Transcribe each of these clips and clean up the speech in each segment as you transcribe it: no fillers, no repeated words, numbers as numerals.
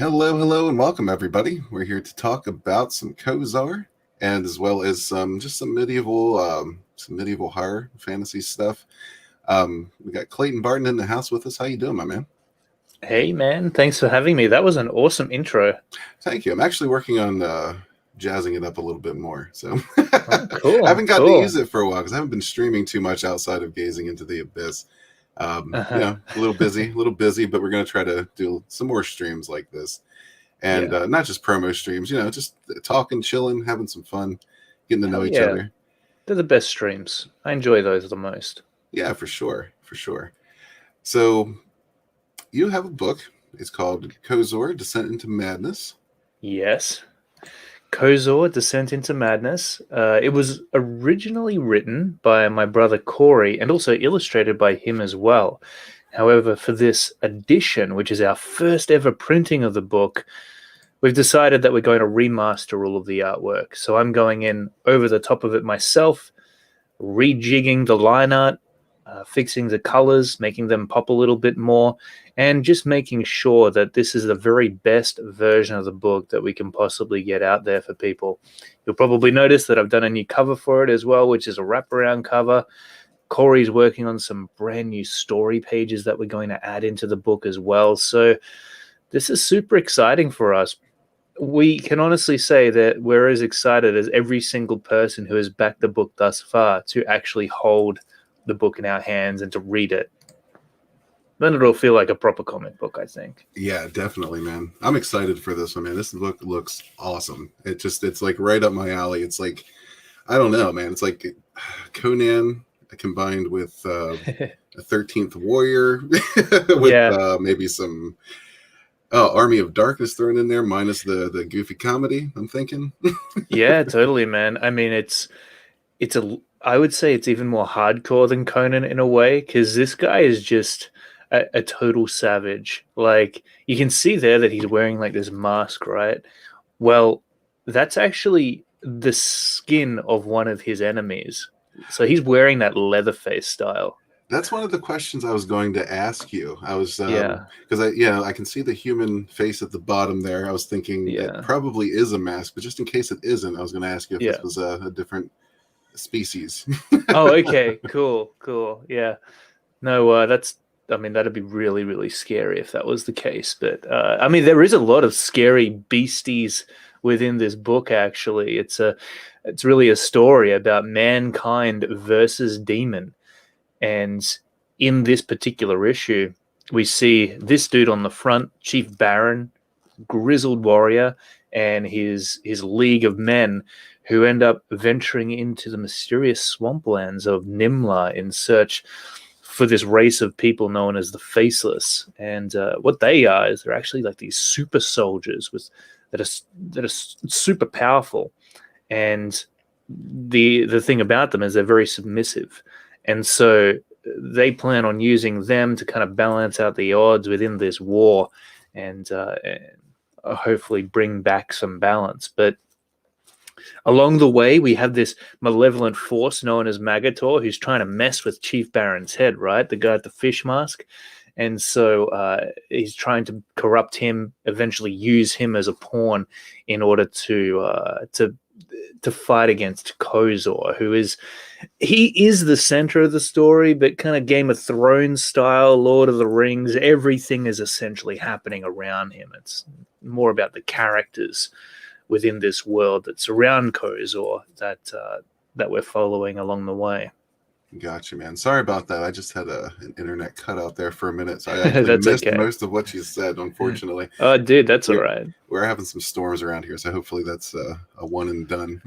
Hello, and welcome everybody. We're here to talk about some Kozor, and as well as some medieval horror fantasy stuff. We got Clayton Barton in the house with us. How you doing, my man? Hey man, thanks for having me. That was an awesome intro. Thank you. I'm actually working on jazzing it up a little bit more. So Cool. I haven't gotten to use it for a while because I haven't been streaming too much outside of gazing into the abyss. A little busy, but we're going to try to do some more streams like this. And not just promo streams, just talking, chilling, having some fun, getting to know each other. They're the best streams. I enjoy those the most. Yeah, for sure. So you have a book. It's called Cosor Descent into Madness. Yes. Kozor Descent into Madness. It was originally written by my brother Corey and also illustrated by him as well. However, for this edition, which is our first ever printing of the book, we've decided that we're going to remaster all of the artwork. So I'm going in over the top of it myself, rejigging the line art, fixing the colors, making them pop a little bit more, and just making sure that this is the very best version of the book that we can possibly get out there for people. You'll probably notice that I've done a new cover for it as well, which is a wraparound cover. Corey's working on some brand new story pages that we're going to add into the book as well. So this is super exciting for us. We can honestly say that we're as excited as every single person who has backed the book thus far to actually hold the book in our hands and to read it. Then it'll feel like a proper comic book, I think. Yeah, definitely, man. I'm excited for this one, man. This book looks awesome. It's like right up my alley. It's like, I don't know, man. It's like Conan combined with a 13th Warrior with maybe some Army of Darkness thrown in there, minus the goofy comedy, I'm thinking. Yeah, totally, man. I mean, I would say it's even more hardcore than Conan in a way, because this guy is just a total savage. Like, you can see there that he's wearing like this mask, right? Well, that's actually the skin of one of his enemies. So he's wearing that Leatherface style. That's one of the questions I was going to ask you. I was because I can see the human face at the bottom there. I was thinking it probably is a mask, but just in case it isn't, I was going to ask you if this was a different species. Oh, okay, cool. Yeah, no, that'd be really, really scary if that was the case. But I mean, there is a lot of scary beasties within this book. Actually, it's really a story about mankind versus demon. And in this particular issue, we see this dude on the front, Chief Baron, grizzled warrior, and his league of men who end up venturing into the mysterious swamplands of Nimla in search for this race of people known as the Faceless. And what they are is they're actually like these super soldiers that are super powerful. And the thing about them is they're very submissive. And so they plan on using them to kind of balance out the odds within this war and hopefully bring back some balance. But along the way, we have this malevolent force known as Magator who's trying to mess with Chief Baron's head, right? The guy at the fish mask. And so he's trying to corrupt him, eventually use him as a pawn in order to to fight against Kozor, he is the center of the story, but kind of Game of Thrones style, Lord of the Rings. Everything is essentially happening around him. It's more about the characters within this world that surround Kozor that we're following along the way. Gotcha, man. Sorry about that. I just had an internet cutout there for a minute, so I actually That's missed okay. most of what you said, unfortunately. Oh, dude, that's all right. We're having some storms around here, so hopefully that's a one and done.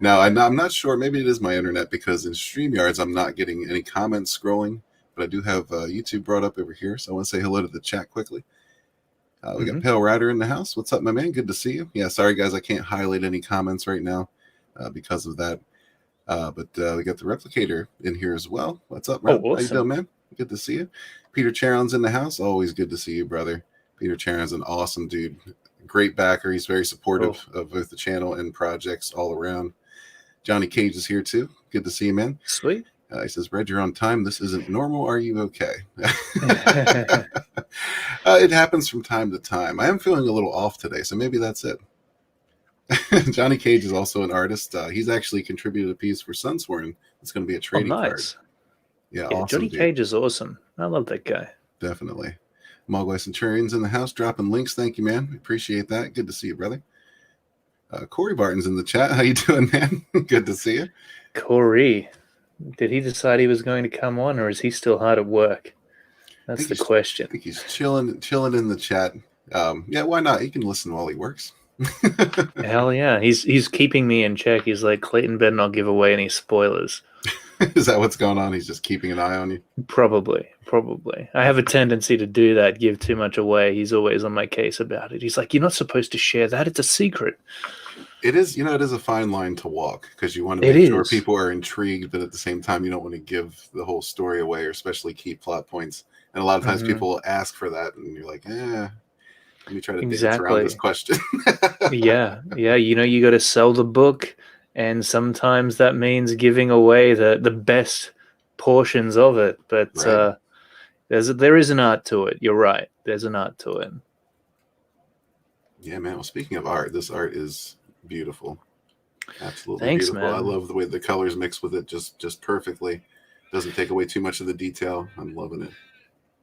Now, I'm not sure. Maybe it is my internet, because in StreamYards, I'm not getting any comments scrolling, but I do have YouTube brought up over here, so I want to say hello to the chat quickly. We got Pale Rider in the house. What's up, my man? Good to see you. Yeah, sorry, guys. I can't highlight any comments right now because of that. But we got the Replicator in here as well. What's up, Rob? Oh, awesome. How you doing, man? Good to see you. Peter Charon's in the house. Always good to see you, brother. Peter Charon's an awesome dude. Great backer. He's very supportive of both the channel and projects all around. Johnny Cage is here, too. Good to see you, man. Sweet. He says, Red, you're on time. This isn't normal. Are you okay? It happens from time to time. I am feeling a little off today, so maybe that's it. Johnny Cage is also an artist. He's actually contributed a piece for Sunsworn. It's going to be a trading card. Yeah, awesome, Johnny Cage is awesome. I love that guy. Definitely. Mogwai Centurion's in the house dropping links. Thank you, man. Appreciate that. Good to see you, brother. Corey Barton's in the chat. How you doing, man? Good to see you. Corey, did he decide he was going to come on, or is he still hard at work? That's the question. I think he's chilling in the chat. Yeah, why not? He can listen while he works. Hell yeah. He's keeping me in check. He's like, Clayton better not give away any spoilers. Is that what's going on? He's just keeping an eye on you? Probably. I have a tendency to do that, give too much away. He's always on my case about it. He's like, you're not supposed to share that. It's a secret. It is, it is a fine line to walk, because you want to make sure people are intrigued, but at the same time, you don't want to give the whole story away, or especially key plot points. And a lot of times people will ask for that, and you're like, let me try to dance around this question. Yeah. You got to sell the book, and sometimes that means giving away the best portions of it. But right. there is an art to it. You're right. There's an art to it. Yeah, man. Well, speaking of art, this art is beautiful. Absolutely. Thanks, beautiful. man. I love the way the colors mix with it just perfectly. Doesn't take away too much of the detail. I'm loving it.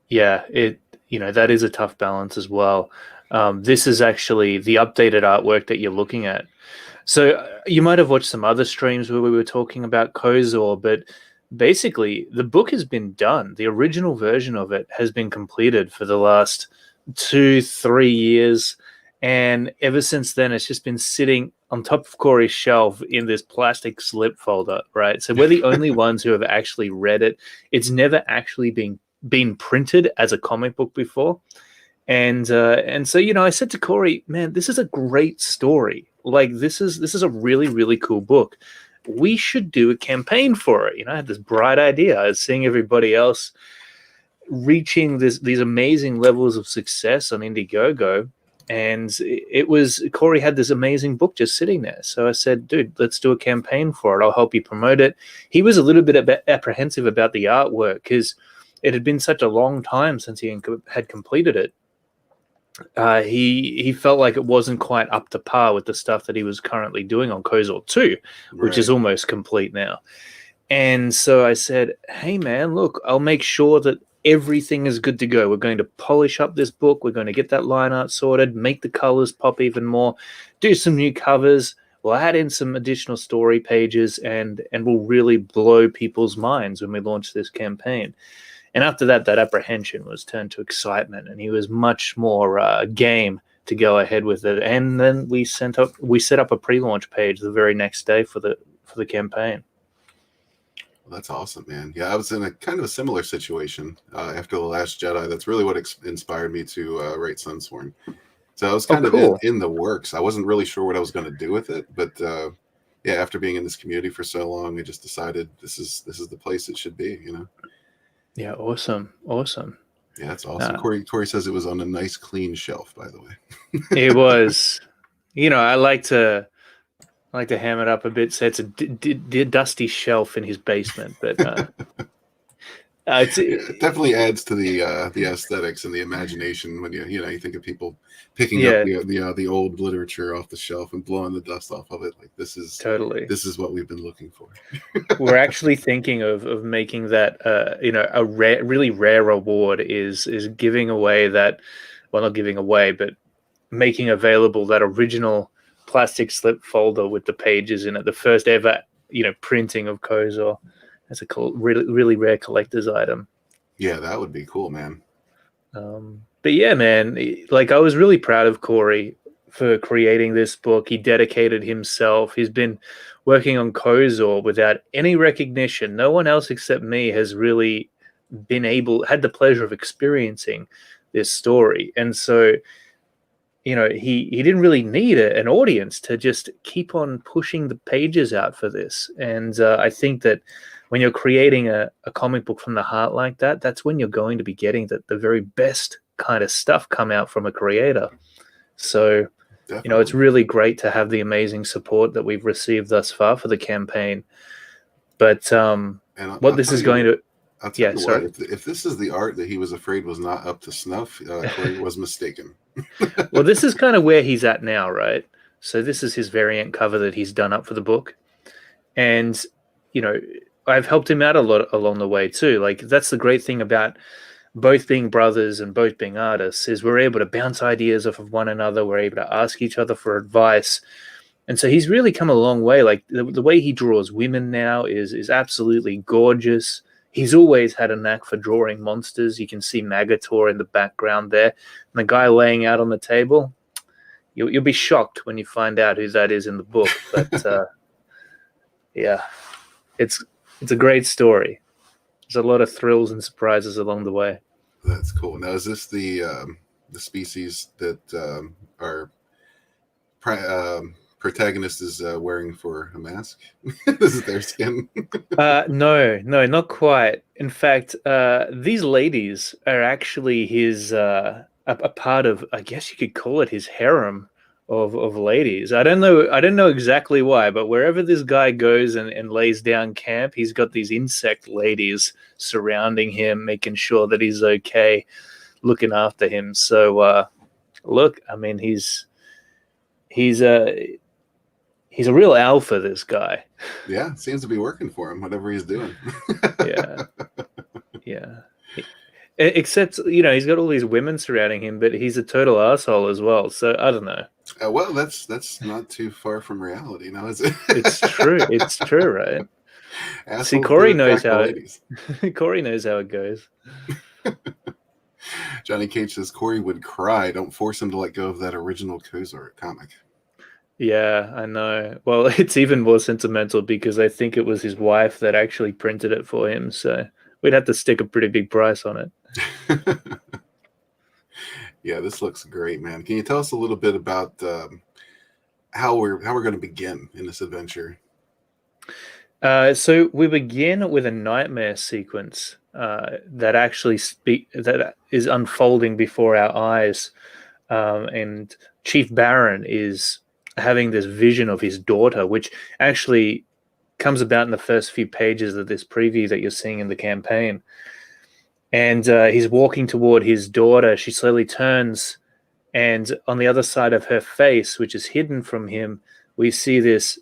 Yeah, that is a tough balance as well. This is actually the updated artwork that you're looking at. So you might have watched some other streams where we were talking about Kozor, but basically the book has been done. The original version of it has been completed for the last 2-3 years. And ever since then, it's just been sitting on top of Corey's shelf in this plastic slip folder, right? So we're the only ones who have actually read it. It's never actually been printed as a comic book before. And so, I said to Corey, man, this is a great story. Like, this is a really, really cool book. We should do a campaign for it. I had this bright idea. I was seeing everybody else reaching these amazing levels of success on Indiegogo. And Corey had this amazing book just sitting there. So I said, dude, let's do a campaign for it. I'll help you promote it. He was a little bit apprehensive about the artwork because it had been such a long time since he had completed it. He felt like it wasn't quite up to par with the stuff that he was currently doing on Kozor 2, which is almost complete now. And so I said, hey, man, look, I'll make sure that everything is good to go. We're going to polish up this book. We're going to get that line art sorted, make the colors pop even more, do some new covers. We'll add in some additional story pages, and we'll really blow people's minds when we launch this campaign. And after that apprehension was turned to excitement, and he was much more game to go ahead with it. And then we set up a pre-launch page the very next day for the campaign. Well, that's awesome, man. Yeah, I was in a kind of a similar situation after The Last Jedi. That's really what inspired me to write Sunsworn. So I was kind of in the works. I wasn't really sure what I was going to do with it, but after being in this community for so long, I just decided this is the place it should be. Yeah, awesome. Yeah, that's awesome. Corey says it was on a nice, clean shelf, by the way. It was. I like to ham it up a bit. So it's a dusty shelf in his basement, but It definitely adds to the aesthetics and the imagination when you think of people picking up yeah, the old literature off the shelf and blowing the dust off of it. Like totally. this is what we've been looking for. We're actually thinking of making that a really rare award is giving away that, well, not giving away, but making available that original plastic slip folder with the pages in it, the first ever printing of Kozor. That's a really really rare collector's item. Yeah, that would be cool, man. But yeah, man, like I was really proud of Corey for creating this book. He dedicated himself. He's been working on Kozor without any recognition. No one else except me has really had the pleasure of experiencing this story. And so, he didn't really need an audience to just keep on pushing the pages out for this. And I think that when you're creating a comic book from the heart like that, that's when you're going to be getting the very best kind of stuff come out from a creator. So, Definitely. it's really great to have the amazing support that we've received thus far for the campaign. But what this is going to... I'll tell you what, if this is the art that he was afraid was not up to snuff, Corey was mistaken. Well, this is kind of where he's at now, right? So this is his variant cover that he's done up for the book. And, I've helped him out a lot along the way too. Like, that's the great thing about both being brothers and both being artists, is we're able to bounce ideas off of one another. We're able to ask each other for advice. And so he's really come a long way. Like, the way he draws women now is absolutely gorgeous. He's always had a knack for drawing monsters. You can see Magator in the background there. And the guy laying out on the table, you'll be shocked when you find out who that is in the book. But yeah, it's a great story. There's a lot of thrills and surprises along the way. That's cool. Now, is this the species that our protagonist is wearing for a mask? This is their skin. No, not quite. In fact, these ladies are actually his a part of, I guess you could call it, his harem of ladies. I don't know exactly why, but wherever this guy goes and lays down camp, he's got these insect ladies surrounding him, making sure that he's okay, looking after him. So look, I mean, he's a real alpha, this guy. Yeah, seems to be working for him, whatever he's doing. Yeah. Except, he's got all these women surrounding him, but he's a total asshole as well. So I don't know. Well, that's not too far from reality, now, is it? It's true. It's true, right? Assholes. See, Corey knows how Corey knows how it goes. Johnny Cage says Corey would cry. Don't force him to let go of that original Kozor comic. Yeah, I know. Well, it's even more sentimental because I think it was his wife that actually printed it for him. So we'd have to stick a pretty big price on it. Yeah, this looks great, man. Can you tell us a little bit about how we're going to begin in this adventure? So we begin with a nightmare sequence that actually that is unfolding before our eyes, and Chief Baron is having this vision of his daughter, which actually comes about in the first few pages of this preview that you're seeing in the campaign. And he's walking toward his daughter. She slowly turns, and on the other side of her face, which is hidden from him, we see this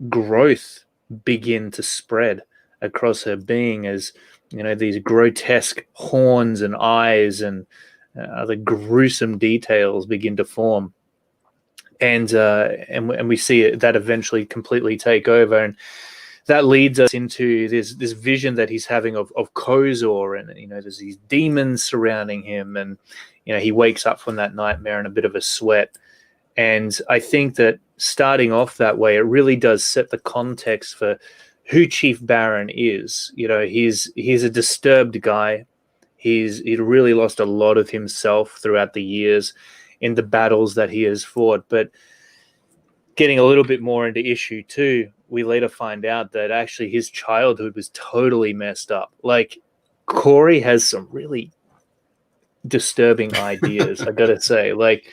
growth begin to spread across her being, as these grotesque horns and eyes and other gruesome details begin to form. And we see that eventually completely take over, and that leads us into this vision that he's having of Kozor, and there's these demons surrounding him, and he wakes up from that nightmare in a bit of a sweat. And I think that starting off that way, it really does set the context for who Chief Baron is. He's a disturbed guy. He'd really lost a lot of himself throughout the years in the battles that he has fought. But getting a little bit more into issue 2, we later find out that actually his childhood was totally messed up. Like, Corey has some really disturbing ideas, I gotta say. Like,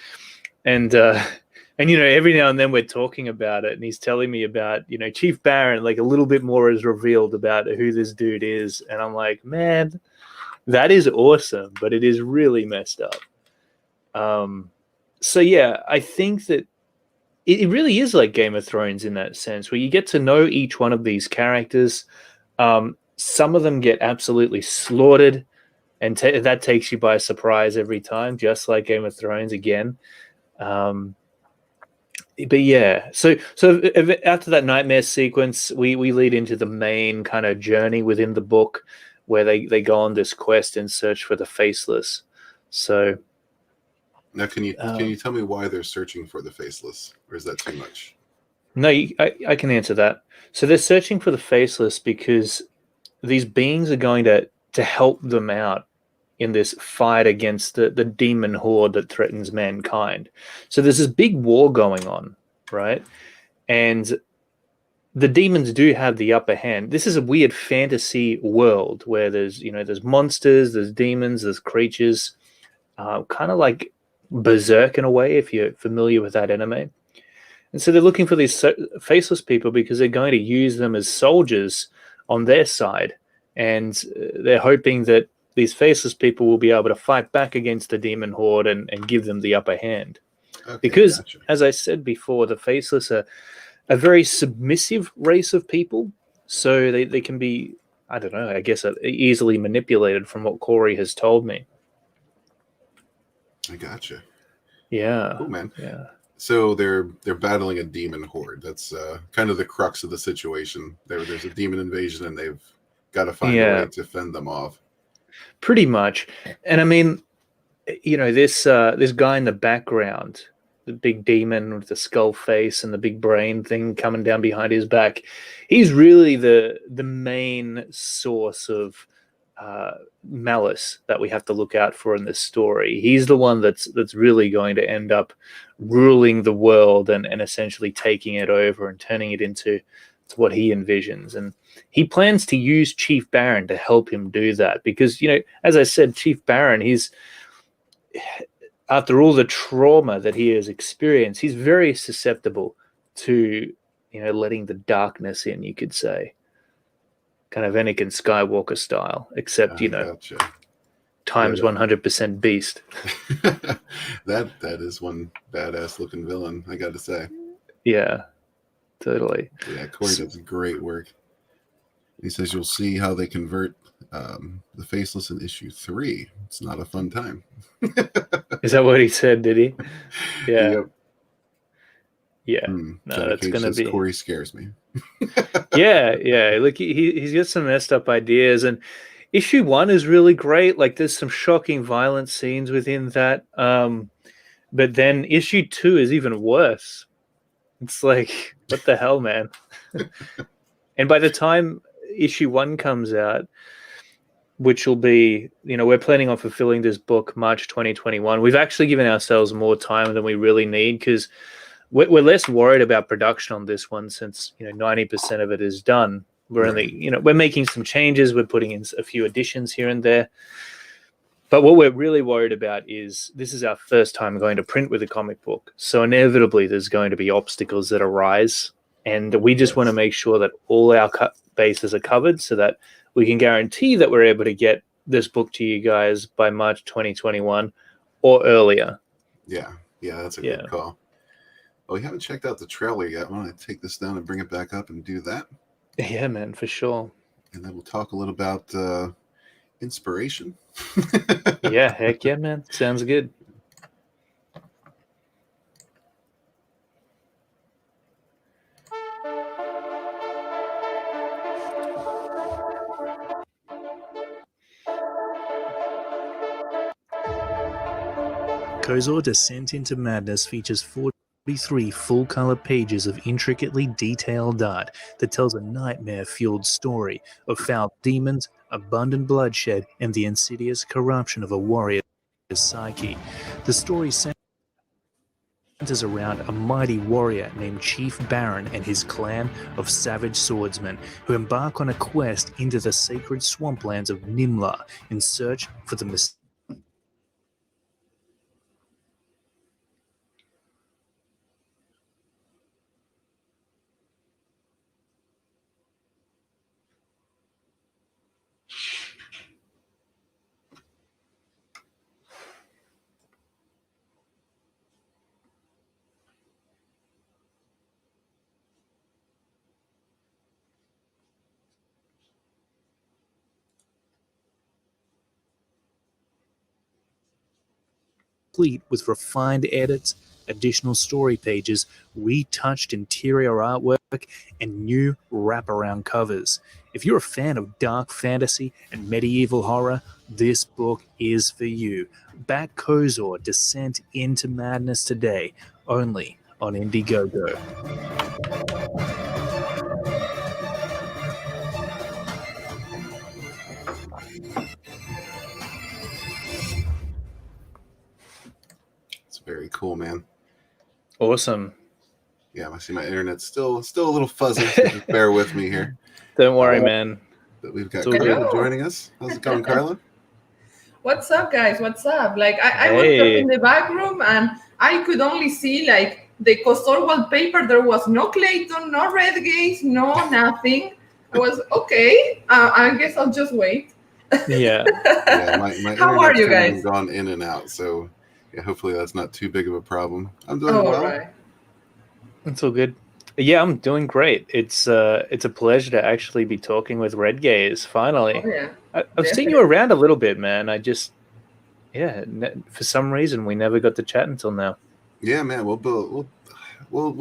and every now and then we're talking about it, and he's telling me about Chief Baron. Like, a little bit more is revealed about who this dude is, and I'm like, man, That is awesome, but it is really messed up. So yeah, I think that it really is like Game of Thrones in that sense, where you get to know each one of these characters. Some of them get absolutely slaughtered, and that takes you by surprise every time, just like Game of Thrones again. But yeah, so after that nightmare sequence, we lead into the main kind of journey within the book, where they go on this quest in search for the faceless. So Now, can you tell me why they're searching for the faceless, or is that too much? no, I can answer that. So they're searching for the faceless because these beings are going to help them out in this fight against the demon horde that threatens mankind. So there's this big war going on, right? And the demons do have the upper hand. This is a weird fantasy world where there's monsters, there's demons, there's creatures, kind of like Berserk in a way, if you're familiar with that anime. And so they're looking for these faceless people because they're going to use them as soldiers on their side. And they're hoping that these faceless people will be able to fight back against the demon horde and give them the upper hand. Okay, Because, gotcha. as I said before, the faceless are a very submissive race of people. So they can be, I don't know, I guess easily manipulated from what Corey has told me. I gotcha. Yeah. Cool, man. Yeah. So they're battling a demon horde. That's kind of the crux of the situation. There's a demon invasion, and they've got to find a way to fend them off. Pretty much. And I mean, this guy in the background, the big demon with the skull face and the big brain thing coming down behind his back, he's really the main source of malice that we have to look out for in this story. He's the one that's really going to end up ruling the world and essentially taking it over and turning it into what he envisions. And he plans to use Chief Baron to help him do that because, as I said, Chief Baron, he's, after all the trauma that he has experienced, he's very susceptible to, letting the darkness in, you could say. Kind of Anakin Skywalker style, except, Gotcha. times 100% beast. that is one badass looking villain, I got to say. Yeah, totally. Yeah, Corey does great work. He says you'll see how they convert the faceless in issue 3. It's not a fun time. Is that what he said? Did he? Yeah. Yep. Yeah. No, that's going to be. Corey scares me. Yeah. Look, he's got some messed up ideas, and issue 1 is really great. Like, there's some shocking violent scenes within that. But then issue 2 is even worse. It's like, what the hell, man? And by the time issue 1 comes out, which will be, we're planning on fulfilling this book March 2021. We've actually given ourselves more time than we really need because we're less worried about production on this one since 90% of it is done. We're only we're making some changes. We're putting in a few additions here and there. But what we're really worried about is this is our first time going to print with a comic book. So inevitably there's going to be obstacles that arise. And we just want to make sure that all our bases are covered so that we can guarantee that we're able to get this book to you guys by March 2021 or earlier. Yeah, that's a good call. Oh, we haven't checked out the trailer yet. Why don't I take this down and bring it back up and do that? Yeah, man, for sure. And then we'll talk a little about inspiration. Yeah, heck yeah, man. Sounds good. Cosor Descent into Madness features 43 full-color pages of intricately detailed art that tells a nightmare-fueled story of foul demons, abundant bloodshed, and the insidious corruption of a warrior's psyche. The story centers around a mighty warrior named Chief Baron and his clan of savage swordsmen who embark on a quest into the sacred swamplands of Nimla in search for the complete with refined edits, additional story pages, retouched interior artwork, and new wraparound covers. If you're a fan of dark fantasy and medieval horror, this book is for you. Back Kozor Descent into Madness today, only on Indiegogo. It's very cool, man. Awesome. Yeah, I see my internet's still a little fuzzy, so just bear with me here. Don't worry, man. But we've got It's all Carla good. joining us. How's it going, Carla? What's up, guys? What's up? Like, I was Hey. up in the back room and I could only see like the Cosor wallpaper. There was no Clayton, no Red Gaze, no nothing. I was okay. I guess I'll just wait. Yeah. Yeah, my How are internet's you kind of guys? gone in and out, so yeah, hopefully that's not too big of a problem. I'm doing Oh, well. right. It's all good. Yeah, I'm doing great. It's a pleasure to actually be talking with Red Gaze finally. Oh, yeah. I've seen you around a little bit, man. I just, for some reason we never got to chat until now. Yeah, man, we'll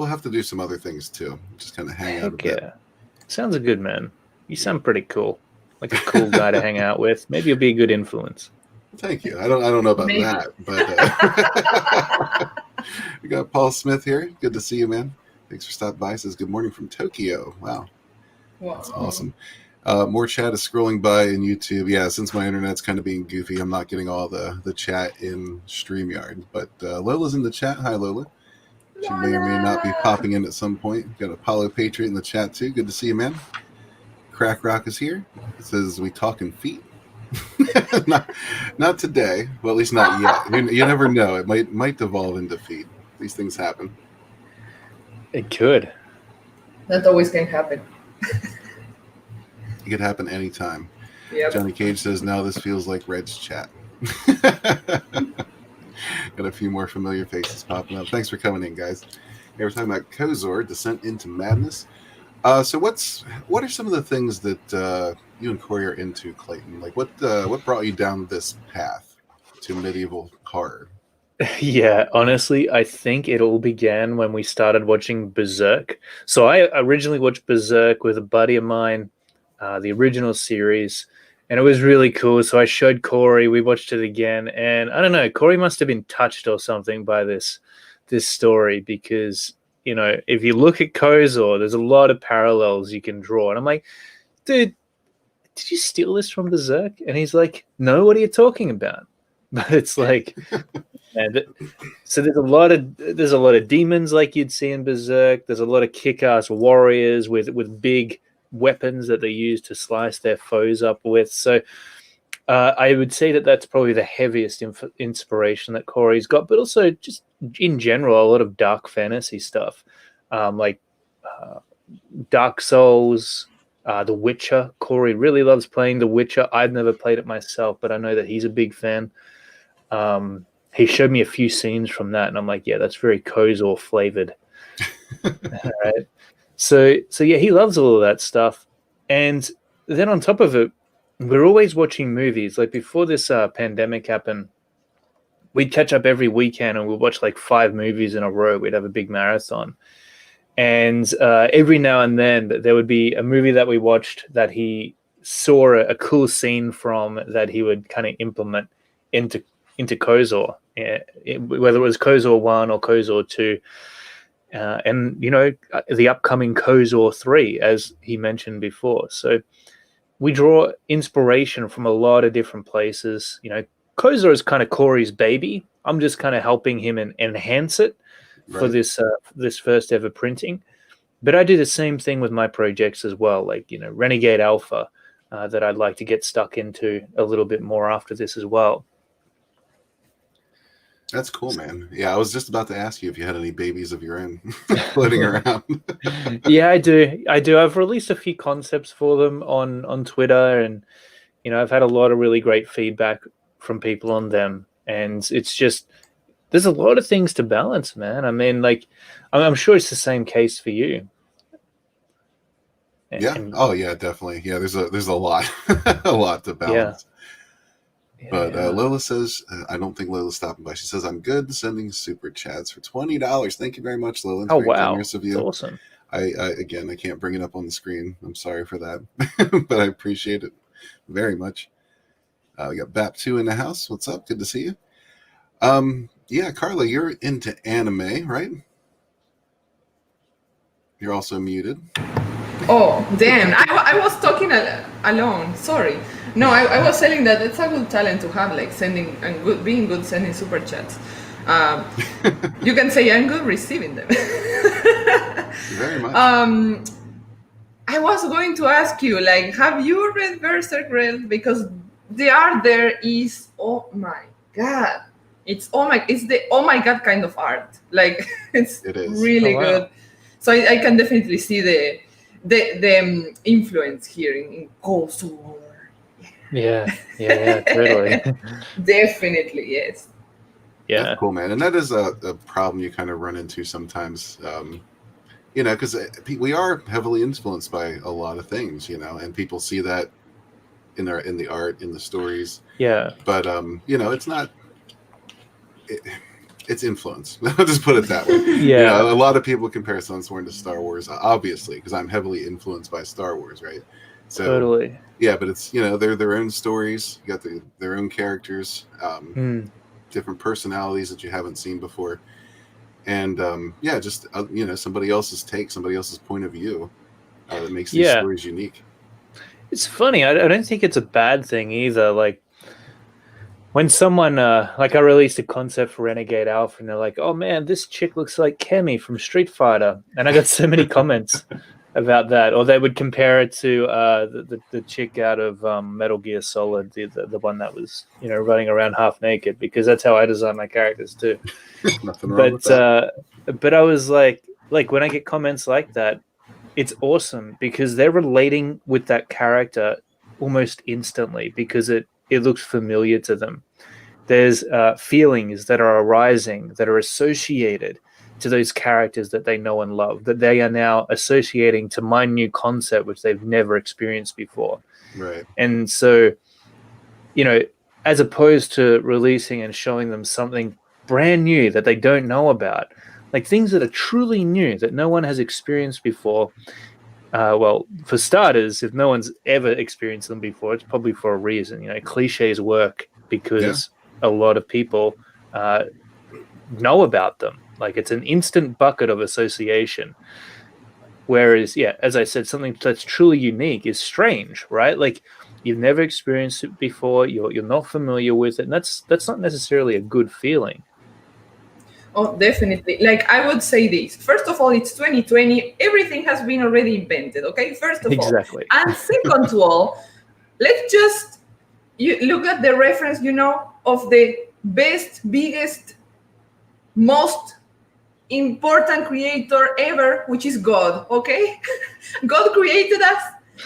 have to do some other things too. Just kind of hang out a Heck bit. yeah. Sounds good, man. You sound pretty cool. Like a cool guy to hang out with. Maybe you'll be a good influence. Thank you. I don't know about Maybe. that, but we got Paul Smith here. Good to see you, man. Thanks for stopping by. Says good morning from Tokyo. Wow, that's awesome. More chat is scrolling by in YouTube. Yeah, since my internet's kind of being goofy, I'm not getting all the chat in StreamYard. But Lola's in the chat. Hi, Lola. She may or may not be popping in at some point. Got Apollo Patriot in the chat too. Good to see you, man. Crack Rock is here. It says we talking feet. not today. Well, at least not yet. You never know. It might devolve into feet. These things happen. It could. That always can happen. It could happen anytime. Yep. Johnny Cage says, now this feels like Red's chat. Got a few more familiar faces popping up. Thanks for coming in, guys. Hey, we're talking about Kozor Descent into Madness. So what are some of the things that you and Corey are into, Clayton? Like what brought you down this path to medieval horror? Yeah, honestly, I think it all began when we started watching Berserk. So I originally watched Berserk with a buddy of mine, the original series, and it was really cool. So I showed Corey, we watched it again, and I don't know, Corey must have been touched or something by this story because, you know, if you look at Kozor, there's a lot of parallels you can draw. And I'm like, dude, did you steal this from Berserk? And he's like, no, what are you talking about? But it's like... So there's a lot of demons like you'd see in Berserk. There's a lot of kick-ass warriors with big weapons that they use to slice their foes up with. So I would say that's probably the heaviest inspiration that Corey's got, but also just in general a lot of dark fantasy stuff, like Dark Souls, The Witcher. Corey really loves playing The Witcher. I've never played it myself, but I know that he's a big fan. He showed me a few scenes from that, and I'm like, yeah, that's very Kozor flavored. All right. So yeah, he loves all of that stuff. And then on top of it, we're always watching movies. Like before this pandemic happened, we'd catch up every weekend and we'd watch like 5 movies in a row. We'd have a big marathon. And every now and then there would be a movie that we watched that he saw a cool scene from that he would kind of implement into Kozor, whether it was Kozor 1 or Kozor 2. And, you know, the upcoming Kozor 3, as he mentioned before. So we draw inspiration from a lot of different places. You know, Kozor is kind of Corey's baby. I'm just kind of helping him and enhance it for this first ever printing. But I do the same thing with my projects as well, like, you know, Renegade Alpha, that I'd like to get stuck into a little bit more after this as well. That's cool, man. Yeah, I was just about to ask you if you had any babies of your own floating around. Yeah, I do. I've released a few concepts for them on Twitter, and, you know, I've had a lot of really great feedback from people on them. And it's just, there's a lot of things to balance, man. I mean, like, I'm sure it's the same case for you. Yeah. Oh, yeah, definitely. Yeah, there's a lot, a lot to balance. But Yeah. Lola says, I don't think Lola's stopping by. She says, I'm good, sending super chats for $20. Thank you very much, Lola. It's Oh very wow, generous of it's you. awesome. Again, I can't bring it up on the screen. I'm sorry for that, but I appreciate it very much. We got BAP2 in the house. What's up? Good to see you. Yeah, Carla, you're into anime, right? You're also muted. Oh, damn. I was talking alone. Sorry. No, I was saying that it's a good talent to have, like sending and being good sending super chats. You can say I'm good receiving them. Very much. I was going to ask you, like, have you read Berserk Red? Because the art there is, oh my god, it's the oh my god kind of art. Like, it's It is. really Oh, wow. good. So I can definitely see the influence here in Kozor. Yeah, totally. Definitely, yes. Yeah, That's cool, man. And that is a problem you kind of run into sometimes. You know, because we are heavily influenced by a lot of things, you know, and people see that in the art, in the stories. yeah, But you know, it's not. It's influence. I'll just put it that way. yeah. You know, a lot of people compare Sunsworn to Star Wars, obviously, because I'm heavily influenced by Star Wars, right? So Totally. yeah, but it's, you know, they're their own stories. You got their own characters, different personalities that you haven't seen before, and yeah, just you know, somebody else's take, somebody else's point of view that makes these Yeah. stories unique. It's funny. I don't think it's a bad thing either. Like when someone, like I released a concept for Renegade Alpha, and they're like, "Oh man, this chick looks like Kemi from Street Fighter," and I got so many comments about that. Or they would compare it to the chick out of Metal Gear Solid, the one that was, you know, running around half naked, because that's how I design my characters too. Nothing wrong with that. But I was like when I get comments like that, it's awesome because they're relating with that character almost instantly because it looks familiar to them. There's feelings that are arising that are associated to those characters that they know and love, that they are now associating to my new concept, which they've never experienced before. Right. And so, you know, as opposed to releasing and showing them something brand new that they don't know about, like things that are truly new that no one has experienced before. Well, for starters, if no one's ever experienced them before, it's probably for a reason. You know, cliches work because a lot of people know about them. Like it's an instant bucket of association. Whereas, yeah, as I said, something that's truly unique is strange, right? Like you've never experienced it before. You're not familiar with it, and that's not necessarily a good feeling. Oh, definitely. Like I would say this. First of all, it's 2020. Everything has been already invented. Okay. First of Exactly. all, and second of all, let's just look at the reference. You know, of the best, biggest, most important creator ever, which is God. Okay, God created us,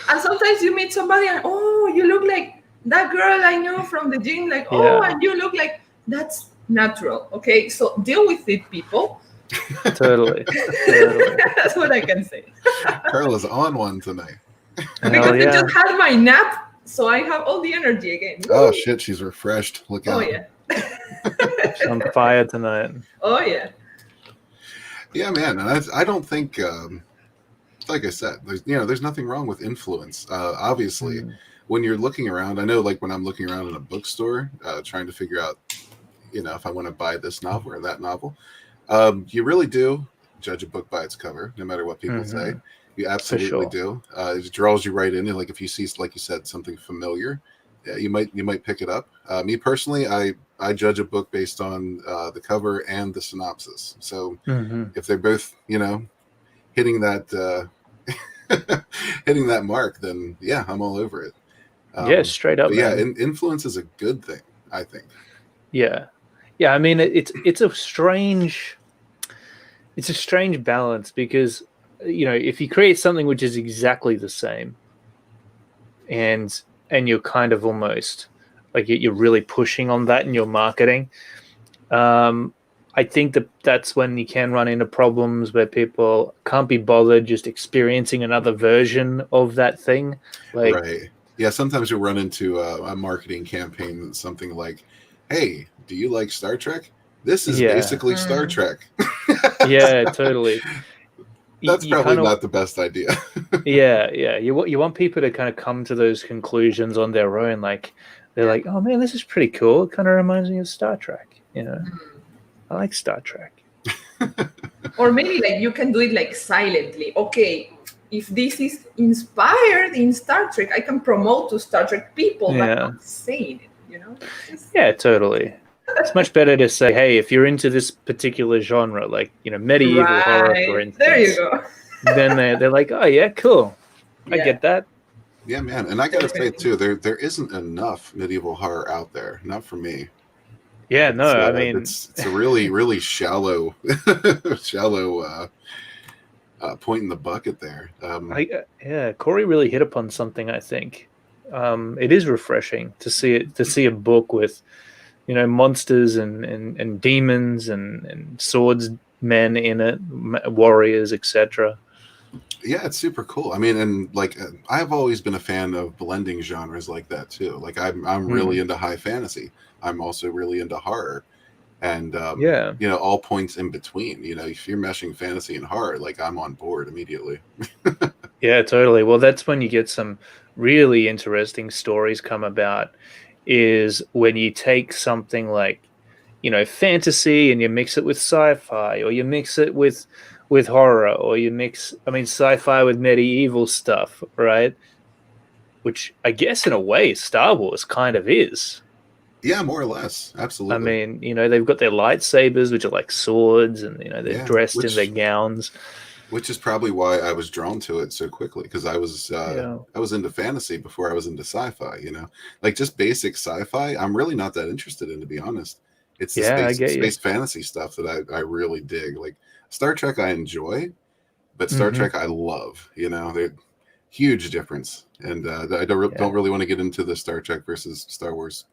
and sometimes you meet somebody and oh, you look like that girl I know from the gym. Like oh, and you look like that's natural. Okay, so deal with it, people. Totally. That's what I can say. Carla's on one tonight. Because I just had my nap, so I have all the energy again. Woo! Oh shit, she's refreshed. Look out. Oh yeah. She's on fire tonight. Oh yeah. Yeah, man. I don't think, like I said, there's nothing wrong with influence. Obviously, when you're looking around, I know, like when I'm looking around in a bookstore, trying to figure out, you know, if I want to buy this novel or that novel, you really do judge a book by its cover, no matter what people say. You absolutely do. It draws you right in. And like if you see, like you said, something familiar, yeah, you might pick it up. Me personally, I judge a book based on the cover and the synopsis. So if they're both, you know, hitting that hitting that mark, then yeah, I'm all over it. Yeah, straight up. Yeah, influence is a good thing, I think. Yeah. I mean, it's a strange balance because, you know, if you create something which is exactly the same, and you're kind of almost like you're really pushing on that in your marketing, I think that's when you can run into problems where people can't be bothered just experiencing another version of that thing. Like, right. Yeah, sometimes you'll run into a marketing campaign that's something like, "Hey, do you like Star Trek? This is Yeah. basically Star Trek." Yeah, totally. That's You probably kind of, not the best idea. yeah. You want people to kind of come to those conclusions on their own. Like they're like, oh man, this is pretty cool. It kind of reminds me of Star Trek. You know, I like Star Trek. Or maybe like you can do it like silently. Okay, if this is inspired in Star Trek, I can promote to Star Trek people, but Yeah. not saying it. Just- Yeah, totally. It's much better to say, hey, if you're into this particular genre, like medieval horror, for Right. instance, There you go. then they're like, oh yeah, cool. I Yeah. get that. Yeah, man, and I gotta say Definitely. too, there isn't enough medieval horror out there. Not for me. Yeah, It's, no, I mean, it's a really shallow, shallow point in the bucket there. yeah, Corey really hit upon something. I think it is refreshing to see a book with monsters and demons and swordsmen in it, warriors, etc. Yeah, it's super cool. I mean, and like I've always been a fan of blending genres like that too. Like I'm really into high fantasy. I'm also really into horror, and Yeah. all points in between. If you're meshing fantasy and horror, like I'm on board immediately. Yeah, totally. Well, that's when you get some really interesting stories come about, is when you take something like, fantasy and you mix it with sci-fi, or you mix it with horror, or you mix, sci-fi with medieval stuff, right? Which I guess in a way Star Wars kind of is. Yeah, more or less, absolutely. They've got their lightsabers, which are like swords, and they're Yeah, dressed in their gowns. Which is probably why I was drawn to it so quickly, because I was into fantasy before I was into sci-fi. Like just basic sci-fi. I'm really not that interested in, to be honest. It's the Yeah, I get you. space fantasy stuff that I really dig. Like Star Trek, I enjoy, but Star Trek I love. They're huge difference, and I don't really want to get into the Star Trek versus Star Wars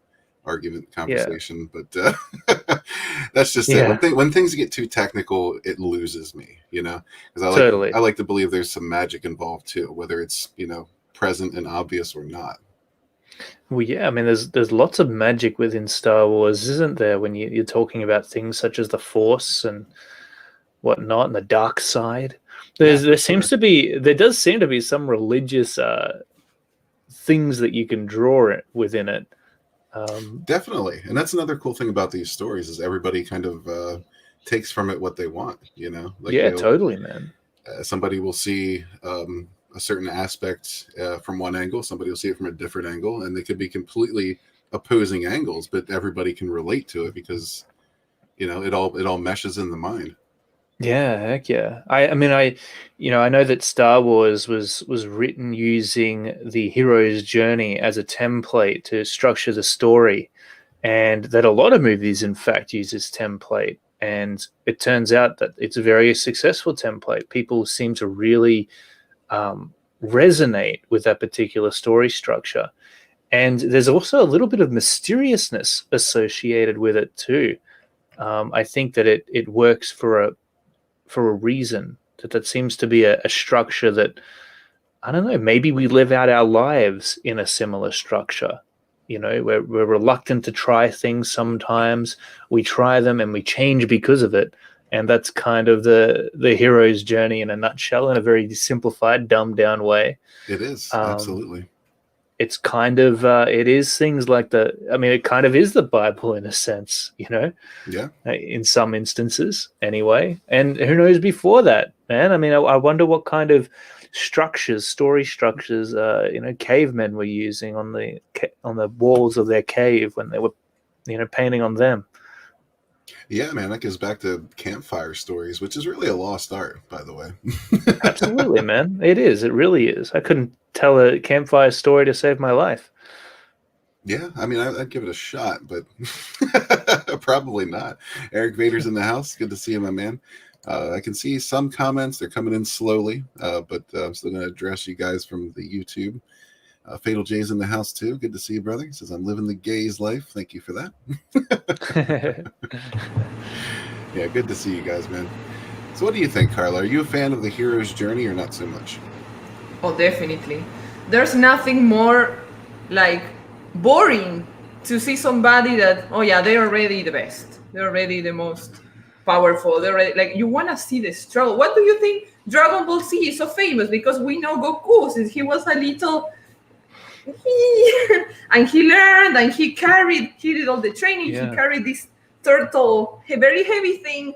argument conversation, but that's just it. When things get too technical, it loses me, because I like to believe there's some magic involved too, whether it's present and obvious or not. Well, yeah, there's lots of magic within Star Wars, isn't there? When you're talking about things such as the Force and whatnot, and the dark side. There does seem to be some religious things that you can draw within it. Definitely, and that's another cool thing about these stories is everybody kind of takes from it what they want. Totally, man. Somebody will see a certain aspect from one angle, somebody will see it from a different angle, and they could be completely opposing angles, but everybody can relate to it because it all meshes in the mind. Yeah, heck yeah. I know that Star Wars was written using the hero's journey as a template to structure the story, and that a lot of movies, in fact, use this template. And it turns out that it's a very successful template. People seem to really resonate with that particular story structure. And there's also a little bit of mysteriousness associated with it too. I think that it works for a reason, that seems to be a structure that, I don't know, maybe we live out our lives in a similar structure. We're reluctant to try things sometimes. We try them and we change because of it. And that's kind of the hero's journey in a nutshell, in a very simplified, dumbed down way. It is, absolutely. It's kind of, it is things like it kind of is the Bible in a sense, Yeah. In some instances anyway. And who knows before that, man? I wonder what kind of story structures, cavemen were using on the walls of their cave when they were, painting on them. Yeah, man, that goes back to campfire stories, which is really a lost art, by the way. Absolutely, man. It is. It really is. I couldn't tell a campfire story to save my life. Yeah, I'd give it a shot, but probably not. Eric Vader's in the house. Good to see you, my man. I can see some comments. They're coming in slowly, but I'm still going to address you guys from the YouTube. Fatal J's in the house, too. Good to see you, brother. He says, I'm living the gays life. Thank you for that. Yeah, good to see you guys, man. So what do you think, Carla? Are you a fan of the hero's journey or not so much? Oh, definitely. There's nothing more like boring to see somebody that, oh yeah, they're already the best, they're already the most powerful, they're already, like, you want to see the struggle. What do you think Dragon Ball Z is so famous? Because we know Goku, since he was a little and he learned and he did all the training. He carried this turtle, a very heavy thing.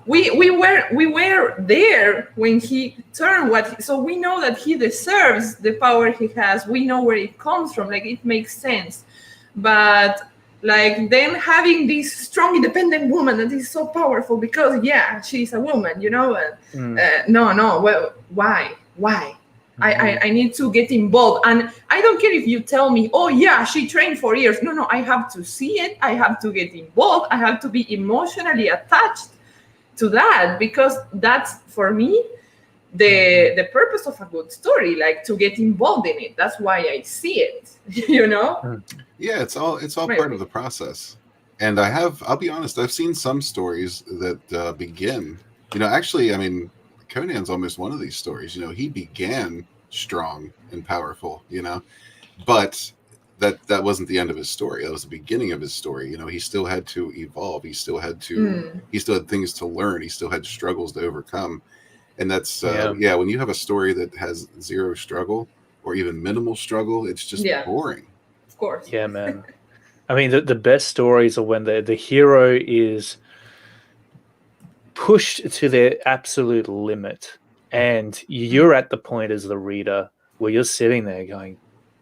We were there when he turned so we know that he deserves the power he has. We know where it comes from. Like, it makes sense. But like, then having this strong, independent woman that is so powerful because she's a woman, no, well, why? I need to get involved. And I don't care if you tell me, oh yeah, she trained for years. No, I have to see it. I have to get involved. I have to be emotionally attached to that, because that's, for me, the purpose of a good story, like, to get involved in it. That's why I see it, Yeah, it's all part of the process. And I'll be honest, I've seen some stories that begin, actually, I mean, Conan's almost one of these stories. He began strong and powerful, but that wasn't the end of his story. That was the beginning of his story. He still had to evolve. He still had things to learn. He still had struggles to overcome. And that's when you have a story that has zero struggle or even minimal struggle, it's just boring. Of course. Yeah, man. I mean, the best stories are when the hero is pushed to their absolute limit, and you're at the point as the reader where you're sitting there going,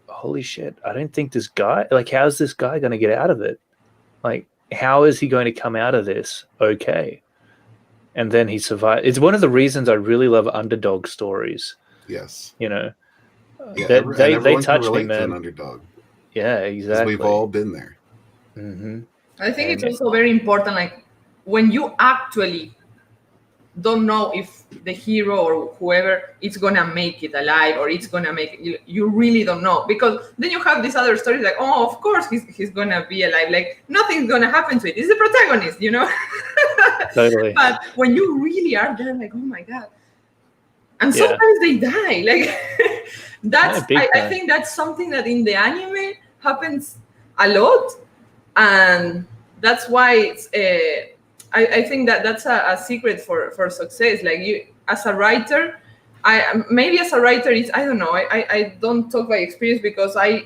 holy shit, I don't think this guy, like, how's this guy going to get out of it? Like, how is he going to come out of this okay? And then he survived. It's one of the reasons I really love underdog stories. Yes. They touch me, man. To an underdog. Yeah, exactly. We've all been there. Mm-hmm. I think it's also very important, like, when you actually don't know if the hero or whoever is gonna make it alive or it's gonna make it, you really don't know, because then you have these other stories like, oh, of course he's gonna be alive, like, nothing's gonna happen to it, he's the protagonist, Totally. But when you really are there, like, oh my god, and sometimes they die, like, that's I think that's something that in the anime happens a lot, and that's why it's I think that's a secret for success. Like, you, as a writer, maybe as a writer, it's, I don't know. I don't talk by experience, because I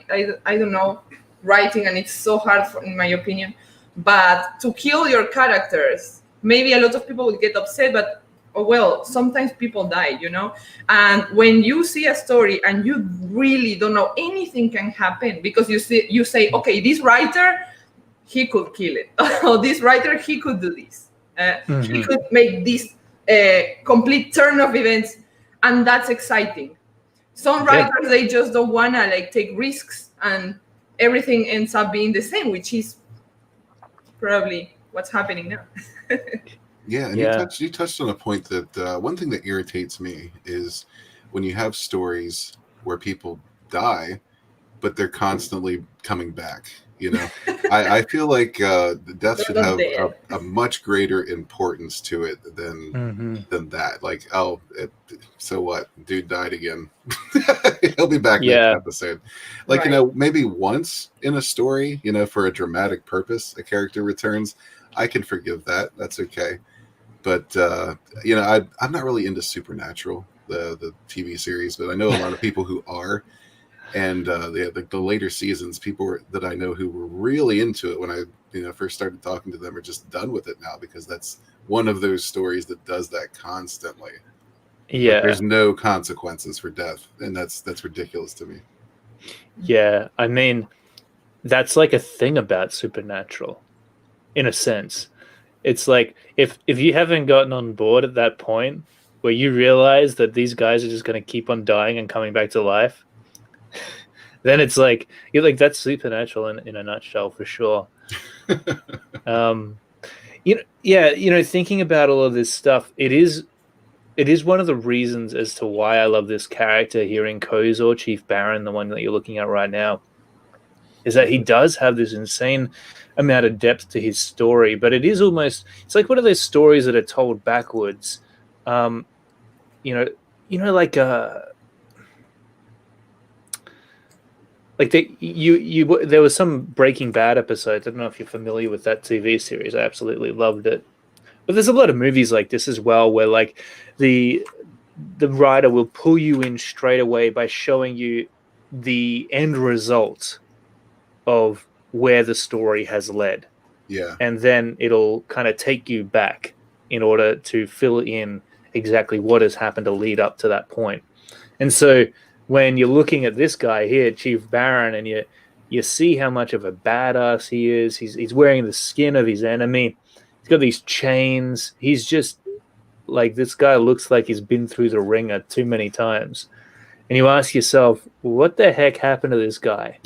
don't know writing, and it's so hard in my opinion. But to kill your characters, maybe a lot of people will get upset, but sometimes people die, And when you see a story and you really don't know, anything can happen, because you say, okay, this writer, he could kill it. Oh, this writer, he could do this. He could make this complete turn of events, and that's exciting. Some writers, they just don't wanna, like, take risks, and everything ends up being the same, which is probably what's happening now. Yeah, and you touched on a point that one thing that irritates me is when you have stories where people die, but they're constantly coming back. I feel like the death should have a much greater importance to it than that. Like, so what? Dude died again. He'll be back next episode. Like, maybe once in a story, for a dramatic purpose, a character returns. I can forgive that. That's okay. But I'm not really into Supernatural, the TV series, but I know a lot of people who are. And the later seasons, people that I know who were really into it when I first started talking to them are just done with it now, because that's one of those stories that does that constantly. Yeah, there's no consequences for death, and that's ridiculous to me. Yeah, I mean, that's like a thing about Supernatural, in a sense. It's like, if you haven't gotten on board at that point where you realize that these guys are just going to keep on dying and coming back to life, then it's like, you're like, that's Supernatural in a nutshell, for sure. Thinking about all of this stuff, it is one of the reasons as to why I love this character here in Kozor, Chief Baron, the one that you're looking at right now, is that he does have this insane amount of depth to his story, but it is almost, it's like one of those stories that are told backwards. like there was some Breaking Bad episodes. I don't know if you're familiar with that TV series. I absolutely loved it. But there's a lot of movies like this as well, where like the writer will pull you in straight away by showing you the end result of where the story has led. Yeah. And then it'll kind of take you back in order to fill in exactly what has happened to lead up to that point. And so when you're looking at this guy here, Chief Baron, and you see how much of a badass he is, he's wearing the skin of his enemy. He's got these chains. He's just like, this guy looks like he's been through the ringer too many times. And you ask yourself, what the heck happened to this guy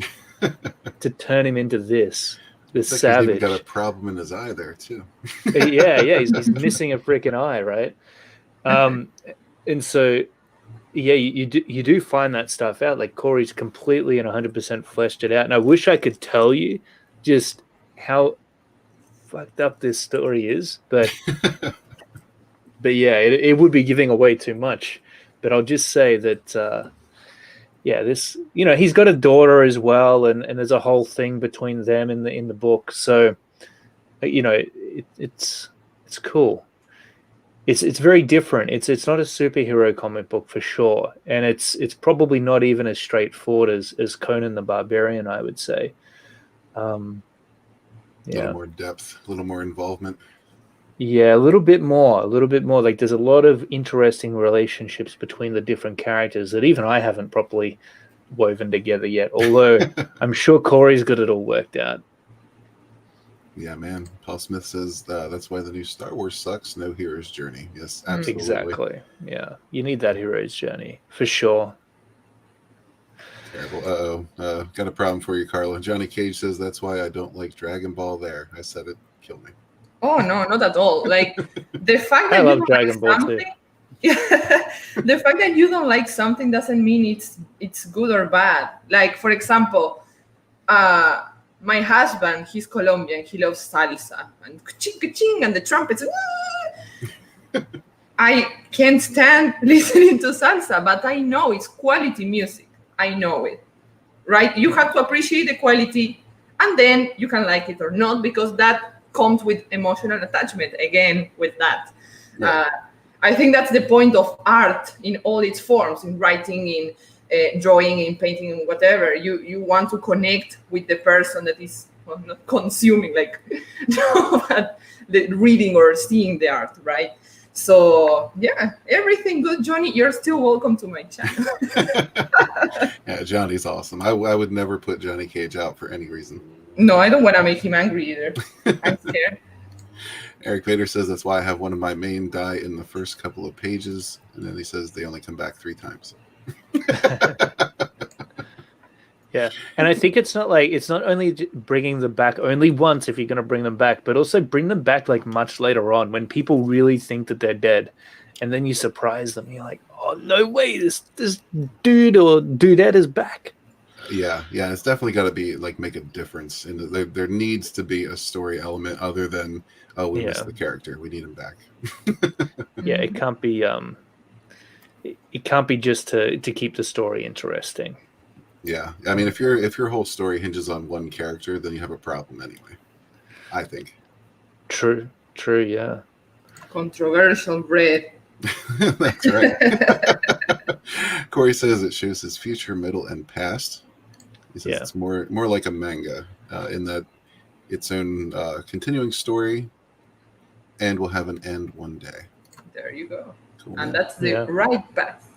to turn him into this savage? He's got a problem in his eye there too. yeah, he's missing a freaking eye, right? And so, yeah, you do find that stuff out. Like Corey's completely and 100% fleshed it out. And I wish I could tell you just how fucked up this story is, but yeah, it would be giving away too much. But I'll just say that, this, he's got a daughter as well, and there's a whole thing between them in the book. So, it's cool. It's very different. It's not a superhero comic book for sure, and it's probably not even as straightforward as Conan the Barbarian, I would say. A little more depth, a little more involvement. Yeah, a little bit more. Like there's a lot of interesting relationships between the different characters that even I haven't properly woven together yet. Although I'm sure Corey's got it all worked out. Yeah, man. Paul Smith says that's why the new Star Wars sucks. No hero's journey. Yes, absolutely. Exactly. Yeah, you need that hero's journey for sure. Terrible. Got a problem for you, Carla. Johnny Cage says that's why I don't like Dragon Ball. There, I said it. Kill me. Oh no, not at all. Like the fact that I you love don't Dragon Ball like something, the fact that you don't like something doesn't mean it's good or bad. Like for example, my husband, he's Colombian. He loves salsa and ka-ching, and the trumpets. I can't stand listening to salsa, but I know it's quality music. I know it, right? You have to appreciate the quality, and then you can like it or not, because that comes with emotional attachment again with that. Right. I think that's the point of art in all its forms, in writing, in drawing, in painting, in whatever. You want to connect with the person that is not consuming, like but the reading or seeing the art, right? So yeah, everything good, Johnny. You're still welcome to my channel. Yeah, Johnny's awesome. I would never put Johnny Cage out for any reason. No, I don't want to make him angry either. I'm scared. Eric Vader says that's why I have one of my main die in the first couple of pages, and then he says they only come back 3 times. Yeah, and I think it's not only bringing them back only once if you're going to bring them back, but also bring them back like much later on when people really think that they're dead, and then you surprise them. You're like, oh no way, this dude or dudette is back. Yeah, it's definitely got to be like make a difference, and there needs to be a story element other than we missed the character, we need him back. Yeah, it can't be just to keep the story interesting. Yeah, I mean, if your whole story hinges on one character, then you have a problem anyway, I think. True, yeah. Controversial, Brett. That's right. Corey says it shows his future, middle, and past. He says it's more like a manga in that its own continuing story, and will have an end one day. There you go. Cool, and man. that's the right path.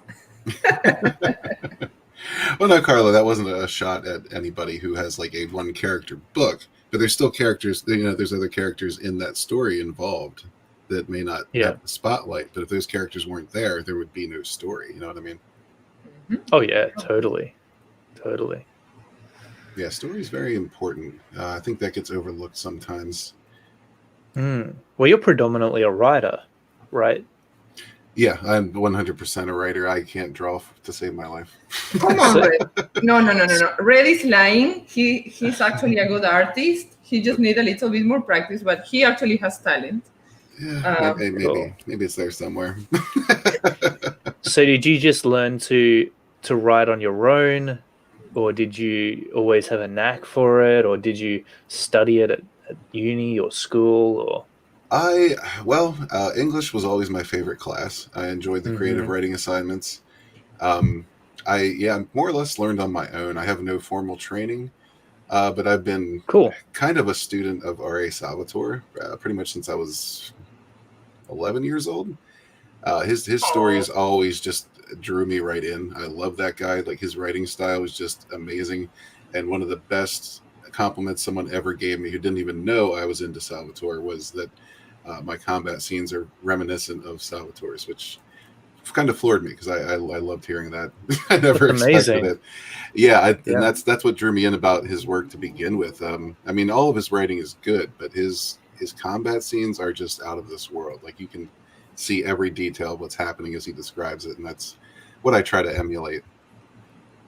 Well, no, Carla, that wasn't a shot at anybody who has like a one character book, but there's still characters. There's other characters in that story involved that may not have the spotlight. But if those characters weren't there, there would be no story. You know what I mean? Mm-hmm. Oh yeah, totally. Yeah, story is very important. I think that gets overlooked sometimes. Well, you're predominantly a writer, right? Yeah, I'm 100% a writer. I can't draw to save my life. Come on, Red. No. Red is lying. He's actually a good artist. He just needs a little bit more practice, but he actually has talent. Yeah, maybe it's there somewhere. So did you just learn to write on your own? or did you always have a knack for it, or did you study it at uni or school, or? English was always my favorite class. I enjoyed the creative Mhm. writing assignments. I more or less learned on my own. I have no formal training, but I've been Cool. kind of a student of R.A. Salvatore pretty much since I was 11 years old. His stories always just drew me right in. I love that guy. Like his writing style was just amazing, and one of the best compliments someone ever gave me who didn't even know I was into Salvatore was that my combat scenes are reminiscent of Salvatore's, which kind of floored me because I loved hearing that. I never That's expected amazing. it. Yeah, and Yeah. that's what drew me in about his work to begin with. I mean, all of his writing is good, but his combat scenes are just out of this world. Like you can see every detail of what's happening as he describes it, and that's what I try to emulate.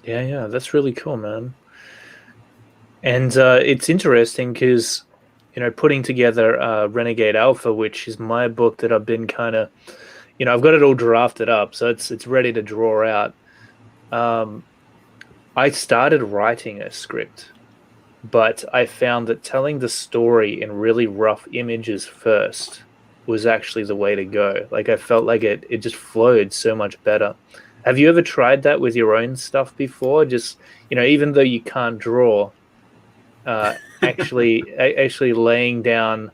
Yeah, that's really cool, man. And it's interesting because, putting together Renegade Alpha, which is my book that I've been kind of, I've got it all drafted up, so it's ready to draw out. I started writing a script, but I found that telling the story in really rough images first was actually the way to go. Like I felt like it just flowed so much better. Have you ever tried that with your own stuff before? Just, even though you can't draw, actually laying down,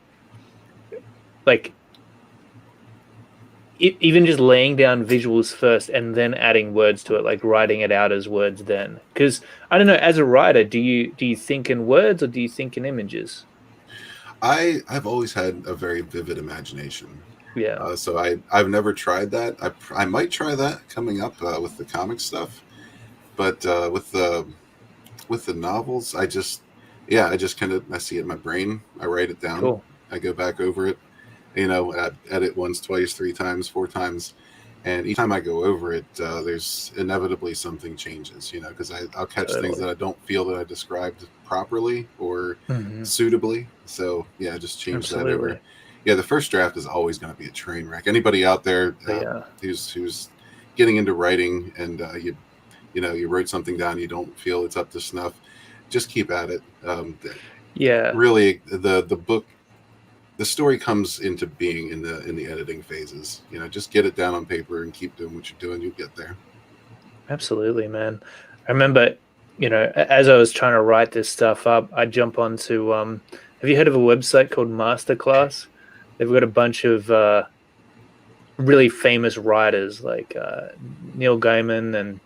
like even just laying down visuals first and then adding words to it, like writing it out as words then. Because I don't know, as a writer, do you think in words or do you think in images? I've always had a very vivid imagination. Yeah. So I've never tried that. I might try that coming up with the comic stuff, but with the novels, I just kind of I see it in my brain. I write it down. Cool. I go back over it. I edit once, twice, three times, four times, and each time I go over it, there's inevitably something changes. Because I'll catch things Totally. that I don't feel that I described properly or Mhm. suitably. So yeah, I just change that over. Absolutely. Yeah, the first draft is always going to be a train wreck. Anybody out there Yeah. who's getting into writing and you wrote something down, you don't feel it's up to snuff, just keep at it. Yeah. Really, the book, the story comes into being in the editing phases. Just get it down on paper and keep doing what you're doing. You'll get there. Absolutely, man. I remember, as I was trying to write this stuff up, I jump onto have you heard of a website called Masterclass? They've got a bunch of really famous writers like Neil Gaiman, and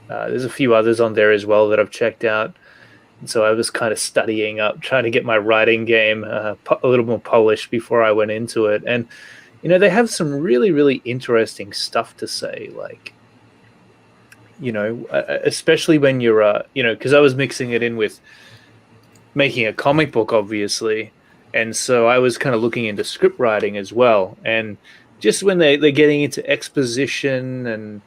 there's a few others on there as well that I've checked out. And so I was kind of studying up, trying to get my writing game a little more polished before I went into it. And they have some really, really interesting stuff to say, like, especially when you're, because I was mixing it in with making a comic book, obviously. And so I was kind of looking into script writing as well. And just when they're getting into exposition and,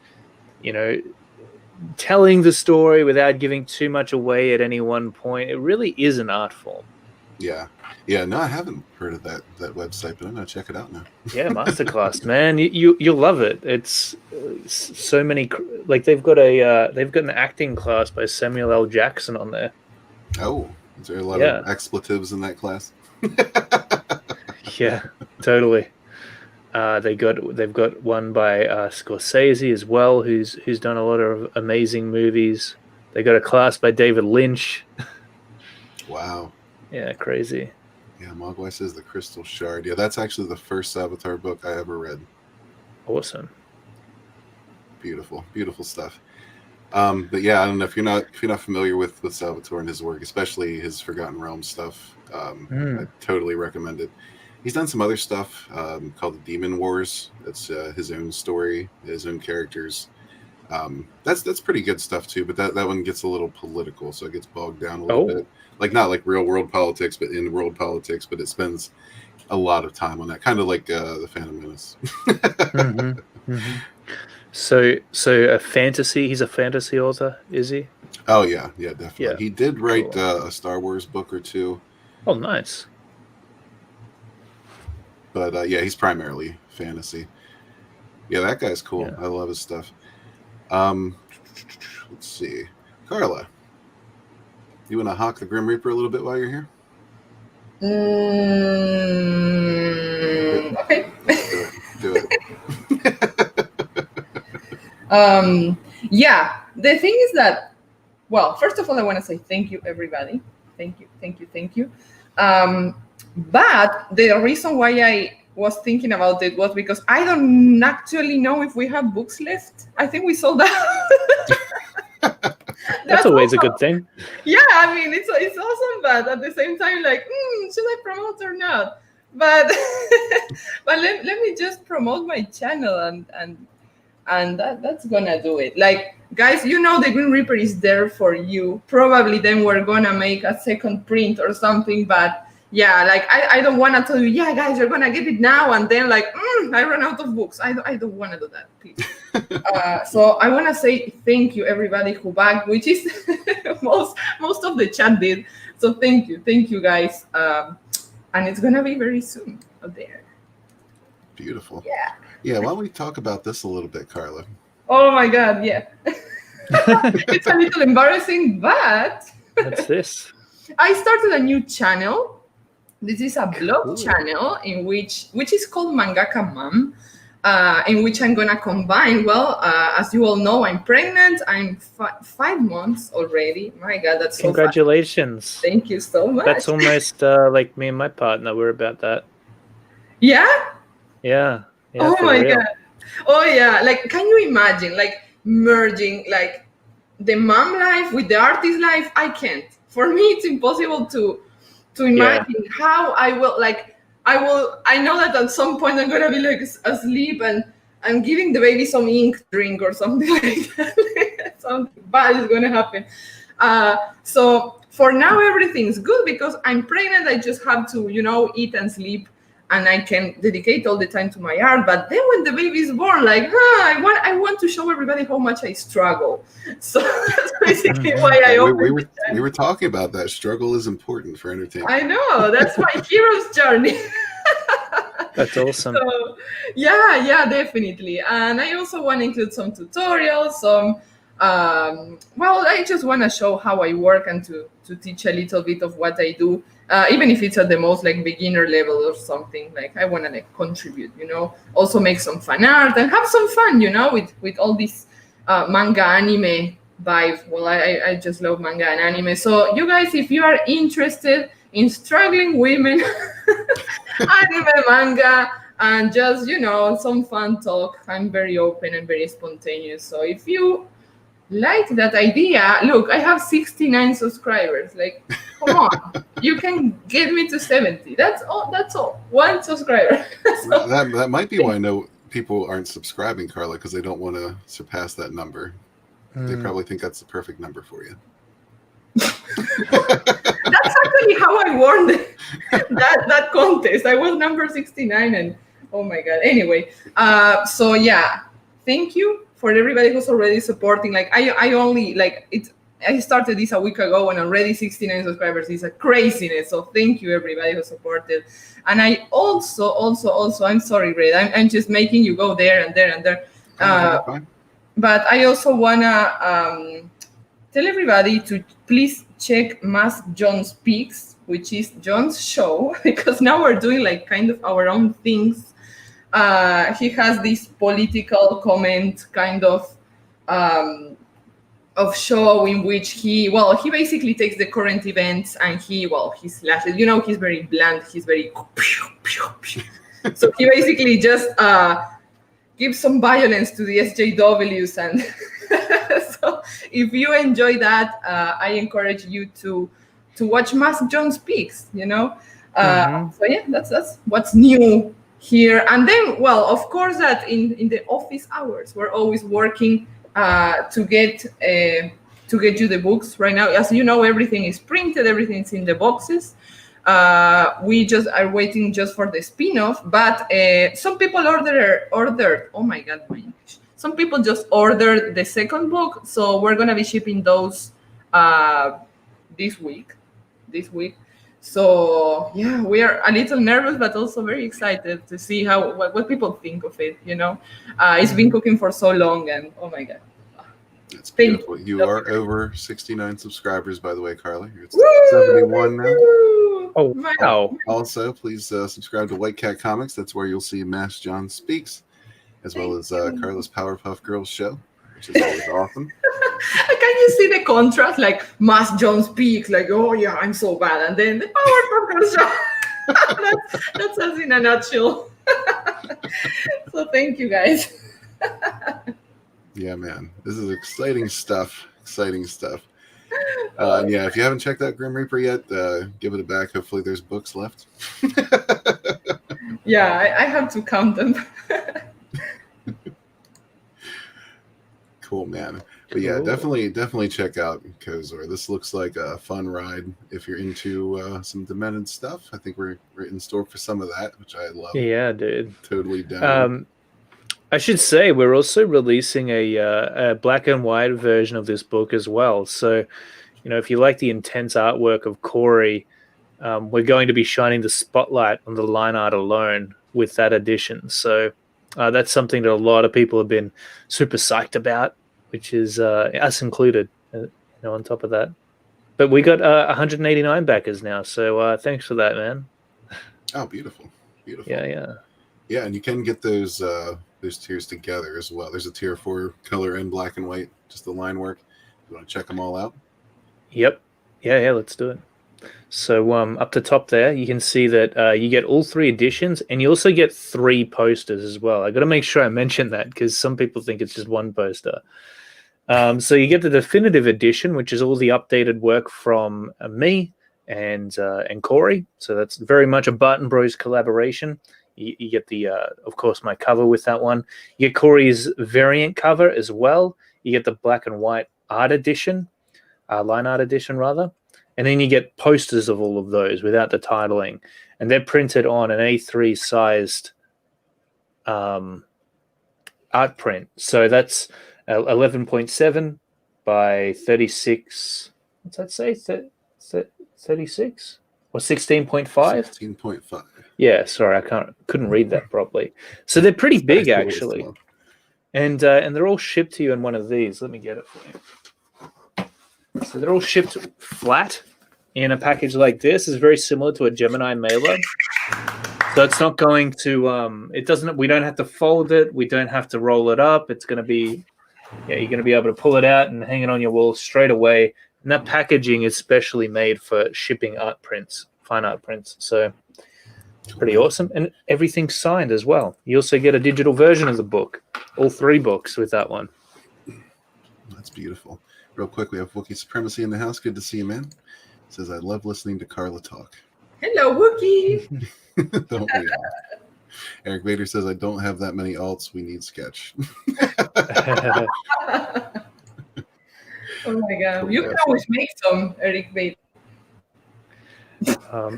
telling the story without giving too much away at any one point, it really is an art form. Yeah. No, I haven't heard of that website, but I'm gonna check it out now. Yeah, Masterclass, man, you'll love it. It's so many, like they've got an acting class by Samuel L. Jackson on there. Oh, is there a lot of expletives in that class? Yeah, totally. They've got one by Scorsese as well, who's done a lot of amazing movies. They got a class by David Lynch. Wow. Yeah, crazy. Yeah, Mogwai says The Crystal Shard. Yeah, that's actually the first Salvatore book I ever read. Awesome. Beautiful, beautiful stuff. But yeah, I don't know if you're not familiar with Salvatore and his work, especially his Forgotten Realms stuff. I totally recommend it. He's done some other stuff called the Demon Wars. That's his own story, his own characters. That's pretty good stuff too. But that one gets a little political, so it gets bogged down a little bit. Like not like real world politics, but in world politics. But it spends a lot of time on that, kind of like the Phantom Menace. So a fantasy. He's a fantasy author, is he? Oh yeah, definitely. Yeah. He did write a Star Wars book or two. Oh, nice. But yeah, he's primarily fantasy. Yeah, that guy's cool. Yeah. I love his stuff. Let's see, Carla. You want to hawk the Grim Reaper a little bit while you're here? Okay. Do it. Yeah, the thing is that, well, first of all, I want to say thank you, everybody. Thank you. But the reason why I was thinking about it was because I don't actually know if we have books left. I think we sold out. That's always a good thing. Yeah, I mean, it's awesome, but at the same time, like, should I promote or not? But but let me just promote my channel and that's gonna do it. Like, guys, you know the Green Reaper is there for you. Probably then we're gonna make a second print or something, but yeah, like I don't want to tell you, yeah, guys, you're gonna get it now, and then like I run out of books. I don't want to do that, please. So I want to say thank you, everybody who backed, which is most of the chat did. So thank you, guys. And it's gonna be very soon out there. Beautiful. Yeah. Yeah. Why don't we talk about this a little bit, Carla? Oh my God, yeah. It's a little embarrassing, but What's this? I started a new channel. This is a blog channel in which is called Mangaka Mom, in which I'm gonna combine. Well, as you all know, I'm pregnant. I'm 5 months already. My God, that's so Congratulations! fun. Thank you so much. That's almost like me and my partner. We're about that. Yeah. Yeah. Oh my real. God. Oh yeah. Like, can you imagine like merging like the mom life with the artist life? I can't. For me, it's impossible to imagine how I will like. I know that at some point I'm gonna be like asleep and giving the baby some ink drink or something like that. Something bad is gonna happen. So for now everything's good because I'm pregnant. I just have to, eat and sleep, and I can dedicate all the time to my art. But then when the baby is born, like, I want to show everybody how much I struggle. So that's basically why I opened we were talking about that. Struggle is important for entertainment. I know. That's my hero's journey. That's awesome. So, yeah, definitely. And I also want to include some tutorials, I just want to show how I work and to teach a little bit of what I do, even if it's at the most like beginner level or something. Like, I want to like contribute, also make some fan art and have some fun, with all this manga anime vibe. Well, I just love manga and anime. So you guys, if you are interested in struggling women, anime, manga, and just, some fun talk, I'm very open and very spontaneous. So if you like that idea, look, I have 69 subscribers. Like, come on, you can get me to 70. That's all. 1 subscriber. So, that might be why people aren't subscribing, Carla, because they don't want to surpass that number. They probably think that's the perfect number for you. That's actually how I won that contest. I was number 69, and oh my God. Anyway, so yeah, thank you for everybody who's already supporting. Like, I only like it. I started this a week ago, and already 69 subscribers is a craziness. So thank you everybody who supported. And I also, I'm sorry, Red. I'm just making you go there and there and there. But I also wanna tell everybody to please check Mask John Speaks, which is John's show, because now we're doing like kind of our own things. He has this political comment kind of show in which he basically takes the current events and he slashes. He's very blunt. He's very so he basically just gives some violence to the SJWs, and so if you enjoy that, I encourage you to watch Mask John Speaks. So yeah, that's what's new here. And then, of course, that in the office hours, we're always working to get you the books. Right now, as you know, everything is printed, everything's in the boxes. We just are waiting just for the spin-off, but some people ordered. Oh my God, my English. Some people just ordered the second book, so we're gonna be shipping those this week. So yeah, we are a little nervous, but also very excited to see what people think of it. It's been cooking for so long, and oh my God, That's Thank beautiful. You are over 69 subscribers, by the way, Carla. You're at Woo! 71 now. Oh, My- wow. Also, please subscribe to White Cat Comics. That's where you'll see Mass John Speaks, as well as Carla's Powerpuff Girls show, which is always awesome. Can you see the contrast? Like Mass John speaks, like, oh yeah, I'm so bad, and then the Powerpuff Girls show. that's us in a nutshell. So thank you guys. Yeah, man. This is exciting stuff. Exciting stuff. And yeah, if you haven't checked out Grim Reaper yet, give it a back. Hopefully there's books left. Yeah, I have to count them. Cool, man. But yeah, Cool. definitely check out Kozor. This looks like a fun ride if you're into some demented stuff. I think we're in store for some of that, which I love. Yeah, dude. Totally down. I should say we're also releasing a black and white version of this book as well. So, if you like the intense artwork of Corey, we're going to be shining the spotlight on the line art alone with that edition. So that's something that a lot of people have been super psyched about, which is us included, on top of that. But we got 189 backers now, so thanks for that, man. Oh, beautiful. Yeah. Yeah, and you can get those tiers together as well. There's a tier for color and black and white, just the line work. You want to check them all out? Yep. Yeah, let's do it. So up the top there, you can see that you get all 3 editions, and you also get 3 posters as well. I got to make sure I mention that because some people think it's just 1 poster. So you get the definitive edition, which is all the updated work from me and Corey. So that's very much a Barton Bros collaboration. You get the, of course, my cover with that one. You get Corey's variant cover as well. You get the black and white art edition, line art edition rather. And then you get posters of all of those without the titling. And they're printed on an A3 sized art print. So that's 11.7 by 36. What's that say? 36 or 16.5? 16.5. Yeah, sorry, I couldn't read that properly. So they're pretty big actually, and they're all shipped to you in one of these. Let me get it for you. So they're all shipped flat in a package like this. It's very similar to a Gemini mailer. So it's not going to. It doesn't. We don't have to fold it. We don't have to roll it up. It's going to be. Yeah, you're going to be able to pull it out and hang it on your wall straight away. And that packaging is specially made for shipping art prints, fine art prints. So. Pretty awesome, and everything's signed as well. You also get a digital version of the book, all 3 books with that one. That's beautiful. Real quick, we have Wookiee Supremacy in the house. Good to see you, man. Says, I love listening to Carla talk. Hello, Wookie. Don't we all? Eric Vader says, I don't have that many alts. We need sketch. Oh my God. Cool. You can always make some, Eric Vader.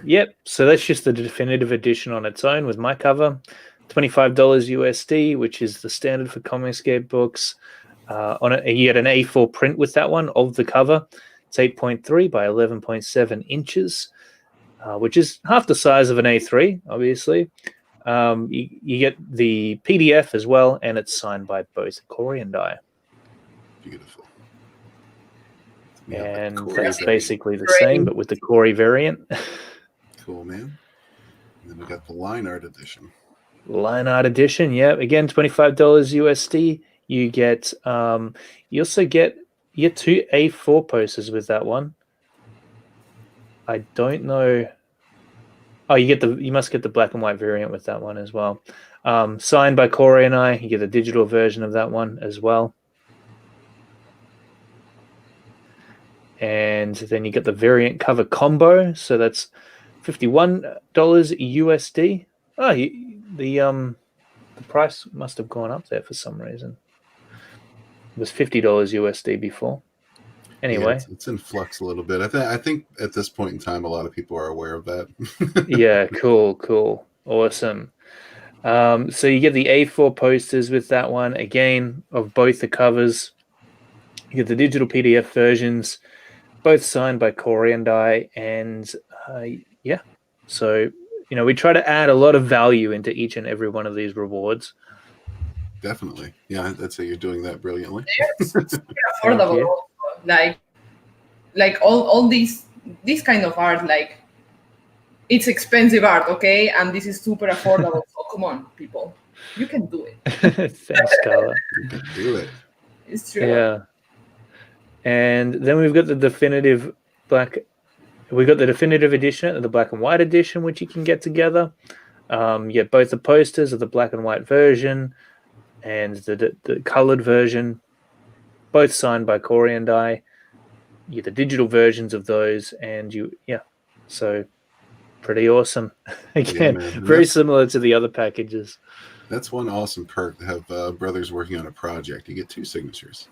Yep. So that's just the definitive edition on its own with my cover, $25 USD, which is the standard for Comicsgate books. On it, you get an A4 print with that one of the cover. It's 8.3 by 11.7 inches, which is half the size of an A3, obviously. You get the PDF as well, and it's signed by both Corey and I. Beautiful. And Corey that's variant. basically the same, but with the Corey variant. Cool, man. And then we got the line art edition. Line art edition, yeah. Again, $25 USD. You get you also get 2 A4 posters with that one. I don't know. Oh, you must get the black and white variant with that one as well. Signed by Corey and I. You get a digital version of that one as well. And then you get the variant cover combo. So that's $51 USD. Oh, the price must have gone up there for some reason. It was $50 USD before. Anyway, yeah, it's in flux a little bit. I think at this point in time, a lot of people are aware of that. Yeah, cool, awesome. So you get the A4 posters with that one again of both the covers. You get the digital PDF versions, both signed by Corey and I, and yeah. So we try to add a lot of value into each and every one of these rewards. Definitely. Yeah, I'd say you're doing that brilliantly. It's super Thank affordable. you. Also. Like all these kind of art, like it's expensive art, okay, and this is super affordable. So come on, people, you can do it. Thanks, Carla. You can do it. It's true. Yeah. And then we've got the definitive we got the definitive edition and the black and white edition, which you can get together. You get both the posters of the black and white version and the colored version, both signed by Corey and I. You get the digital versions of those, and so pretty awesome. Again, Yeah, man. very similar to the other packages. That's one awesome perk to have brothers working on a project. You get 2 signatures.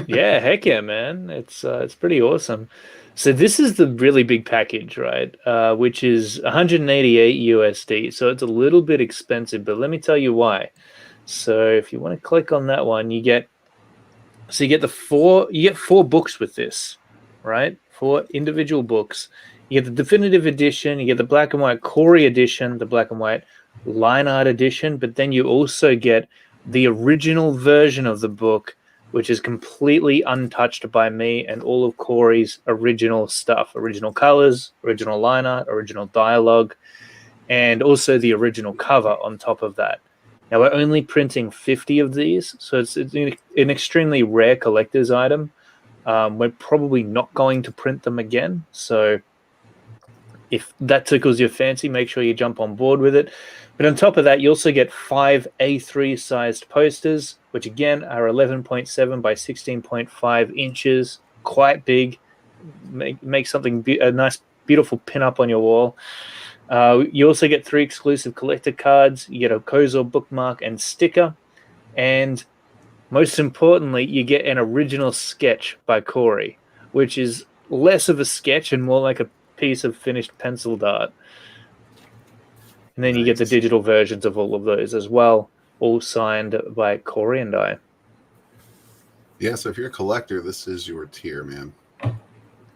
Yeah, heck yeah, man. It's pretty awesome. So this is the really big package, right? Which is 188 USD. So it's a little bit expensive, but let me tell you why. So if you want to click on that one, you get 4 books with this, right? 4 individual books. You get the definitive edition, you get the black and white Corey edition, the black and white line art edition, but then you also get the original version of the book, which is completely untouched by me and all of Corey's original stuff, original colors, original line art, original dialogue, and also the original cover on top of that. Now, we're only printing 50 of these, so it's an extremely rare collector's item. We're probably not going to print them again, so if that tickles your fancy, make sure you jump on board with it. But on top of that, you also get 5 A3 sized posters, which again are 11.7 by 16.5 inches, quite big. Make something a nice, beautiful pin up on your wall. You also get 3 exclusive collector cards. You get a Kozor bookmark and sticker, and most importantly, you get an original sketch by Corey, which is less of a sketch and more like a piece of finished penciled art. And then you get the digital versions of all of those as well, all signed by Corey and I. Yeah, so if you're a collector, this is your tier, man.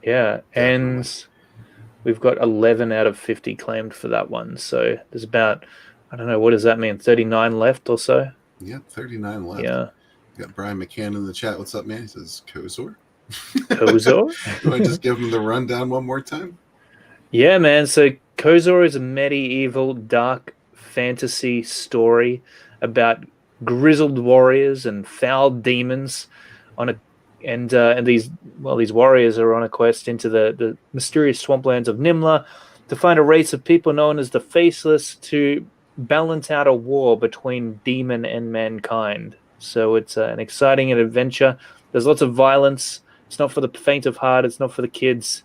Yeah, Definitely. And we've got 11 out of 50 claimed for that one. So there's about, I don't know, what does that mean, 39 left or so? Yeah, 39 left. Yeah. Got Brian McCann in the chat. What's up, man? He says, Kozor? Kozor? Do I just give him the rundown one more time? Yeah, man. So Kozor is a medieval dark fantasy story about grizzled warriors and foul demons and these warriors are on a quest into the mysterious swamplands of Nimla to find a race of people known as the Faceless to balance out a war between demon and mankind. So it's an exciting adventure. There's lots of violence. It's not for the faint of heart. It's not for the kids.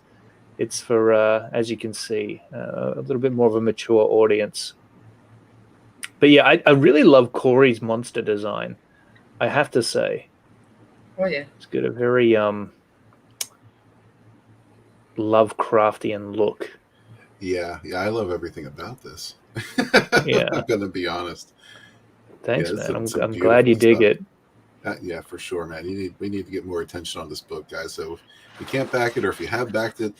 It's for, as you can see, a little bit more of a mature audience. But yeah, I really love Corey's monster design, I have to say. Oh, yeah. It's got a very Lovecraftian look. Yeah, I love everything about this. Yeah. I'm going to be honest. Thanks, Yeah, man. some I'm glad you dig beautiful it. Yeah, for sure, man. We need to get more attention on this book, guys. So if you can't back it, or if you have backed it,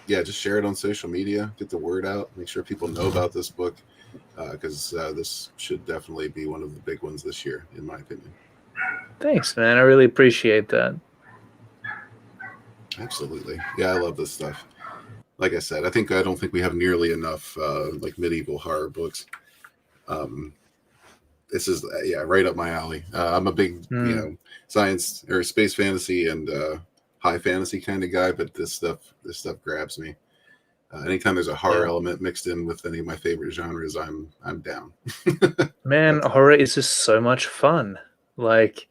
just share it on social media, get the word out, make sure people know about this book, because this should definitely be one of the big ones this year, in my opinion. Thanks, man. I really appreciate that. Absolutely. Yeah, I love this stuff. Like I said, I don't think we have nearly enough like medieval horror books. This is right up my alley. I'm a big science or space fantasy and high fantasy kind of guy, but this stuff grabs me. Anytime there's a horror element mixed in with any of my favorite genres, I'm down. Man, horror is just so much fun. Like,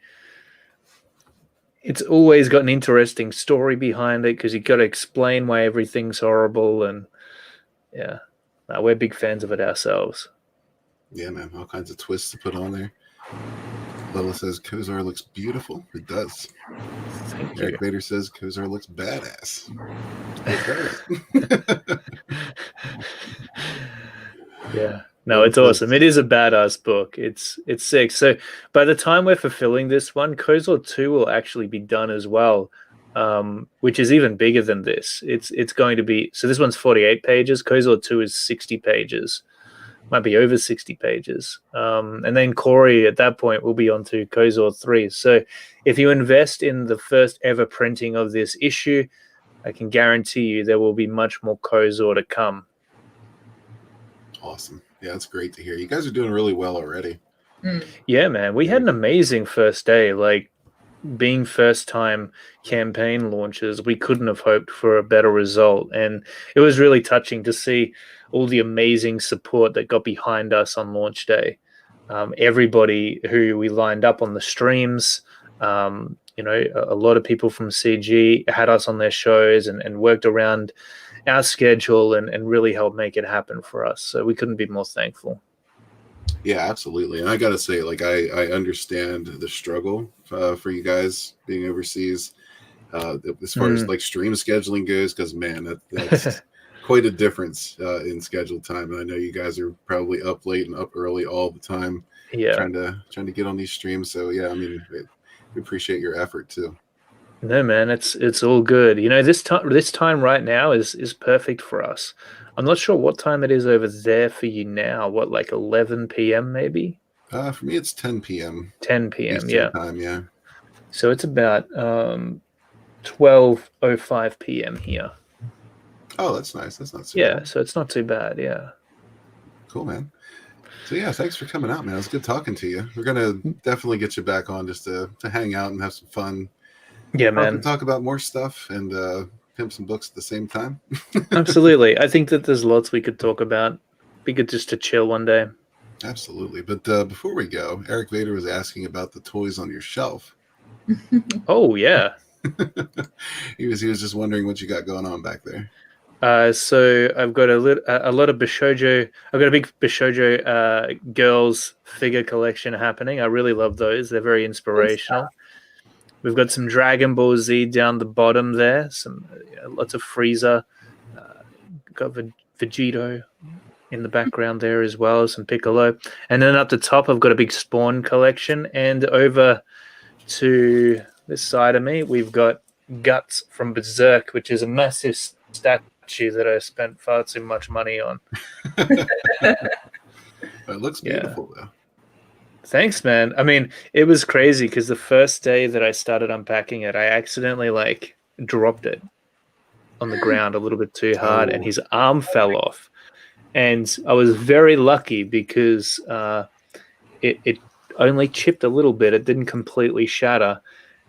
it's always got an interesting story behind it because you've got to explain why everything's horrible, and we're big fans of it ourselves. Yeah, man, all kinds of twists to put on there. Lola says Kozor looks beautiful. It does. Thank Eric you. Vader says Kozor looks badass. Yeah. No, it's awesome. It is a badass book. It's sick. So by the time we're fulfilling this one, Kozor 2 will actually be done as well, which is even bigger than this. It's going to be, so this one's 48 pages. Kozor 2 is 60 pages, might be over 60 pages. And then Corey at that point will be on to Kozor 3. So if you invest in the first ever printing of this issue, I can guarantee you there will be much more Kozor to come. Awesome. Yeah, that's great to hear. You guys are doing really well already. Yeah, man. We had an amazing first day. Like, being first time campaign launches, we couldn't have hoped for a better result. And it was really touching to see all the amazing support that got behind us on launch day. Everybody who we lined up on the streams, you know, a lot of people from CG had us on their shows and worked around our schedule and really helped make it happen for us. So we couldn't be more thankful. Yeah, absolutely. And I got to say, like, I understand the struggle for you guys being overseas as far as like stream scheduling goes, because man, that's quite a difference in scheduled time. And I know you guys are probably up late and up early all the time, trying to get on these streams. So yeah, I mean, we appreciate your effort too. No, man, it's all good. You know, this time right now is perfect for us. I'm not sure what time it is over there for you now. What, like 11 p.m. maybe? For me, it's 10 p.m. 10 p.m. Eastern Yeah. time, yeah. So it's about 12:05 p.m. here. Oh, that's nice. That's not too Yeah, bad. so it's not too bad. Yeah. Cool, man. So yeah, thanks for coming out, man. It was good talking to you. We're gonna definitely get you back on just to hang out and have some fun. Yeah, man. Talk about more stuff and pimp some books at the same time. Absolutely. I think that there's lots we could talk about. Be good just to chill one day. Absolutely. But before we go, Eric Vader was asking about the toys on your shelf. Oh yeah. he was just wondering what you got going on back there. So I've got a lot of Bishojo. I've got a big Bishojo girls figure collection happening. I really love those. They're very inspirational. We've got some Dragon Ball Z down the bottom there. Some lots of Frieza. Got Vegito in the background there as well. Some Piccolo, and then up the top I've got a big Spawn collection. And over to this side of me, we've got Guts from Berserk, which is a massive statue that I spent far too much money on. It looks beautiful though. Thanks, man. I mean, it was crazy because the first day that I started unpacking it, I accidentally like dropped it on the ground a little bit too hard, and his arm fell off. And I was very lucky because it only chipped a little bit. It didn't completely shatter,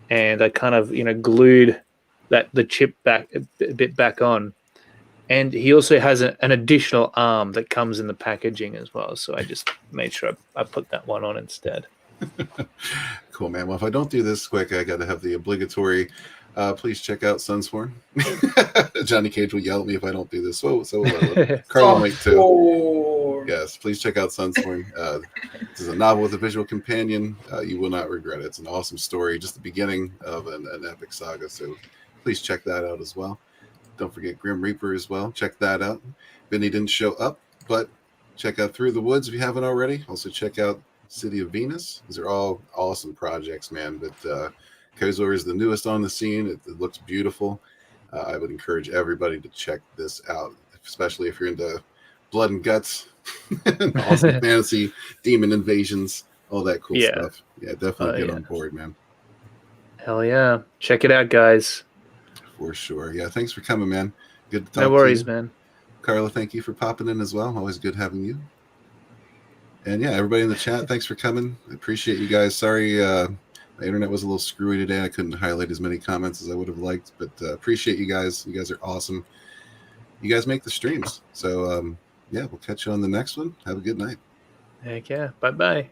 and I kind of glued the chip back a bit back on. And he also has an additional arm that comes in the packaging as well. So I just made sure I put that one on instead. Cool, man. Well, if I don't do this quick, I got to have the obligatory. Please check out Sunsworn. Johnny Cage will yell at me if I don't do this. So Carl might too. Yes, please check out Sunsworn. This is a novel with a visual companion. You will not regret it. It's an awesome story, just the beginning of an epic saga. So please check that out as well. Don't forget Grim Reaper as well. Check that out. Vinny didn't show up, but check out Through the Woods if you haven't already. Also check out City of Venus. These are all awesome projects, man. But Kozor is the newest on the scene. It looks beautiful. I would encourage everybody to check this out, especially if you're into blood and guts, and awesome fantasy, demon invasions, all that cool stuff. Yeah, definitely get on board, man. Hell yeah. Check it out, guys. For sure. Yeah, thanks for coming, man. Good to talk to you. No worries, man. Carla, thank you for popping in as well. Always good having you. And yeah, everybody in the chat, thanks for coming. I appreciate you guys. Sorry, my internet was a little screwy today. I couldn't highlight as many comments as I would have liked, but appreciate you guys. You guys are awesome. You guys make the streams. So yeah, we'll catch you on the next one. Have a good night. Heck yeah. Bye-bye.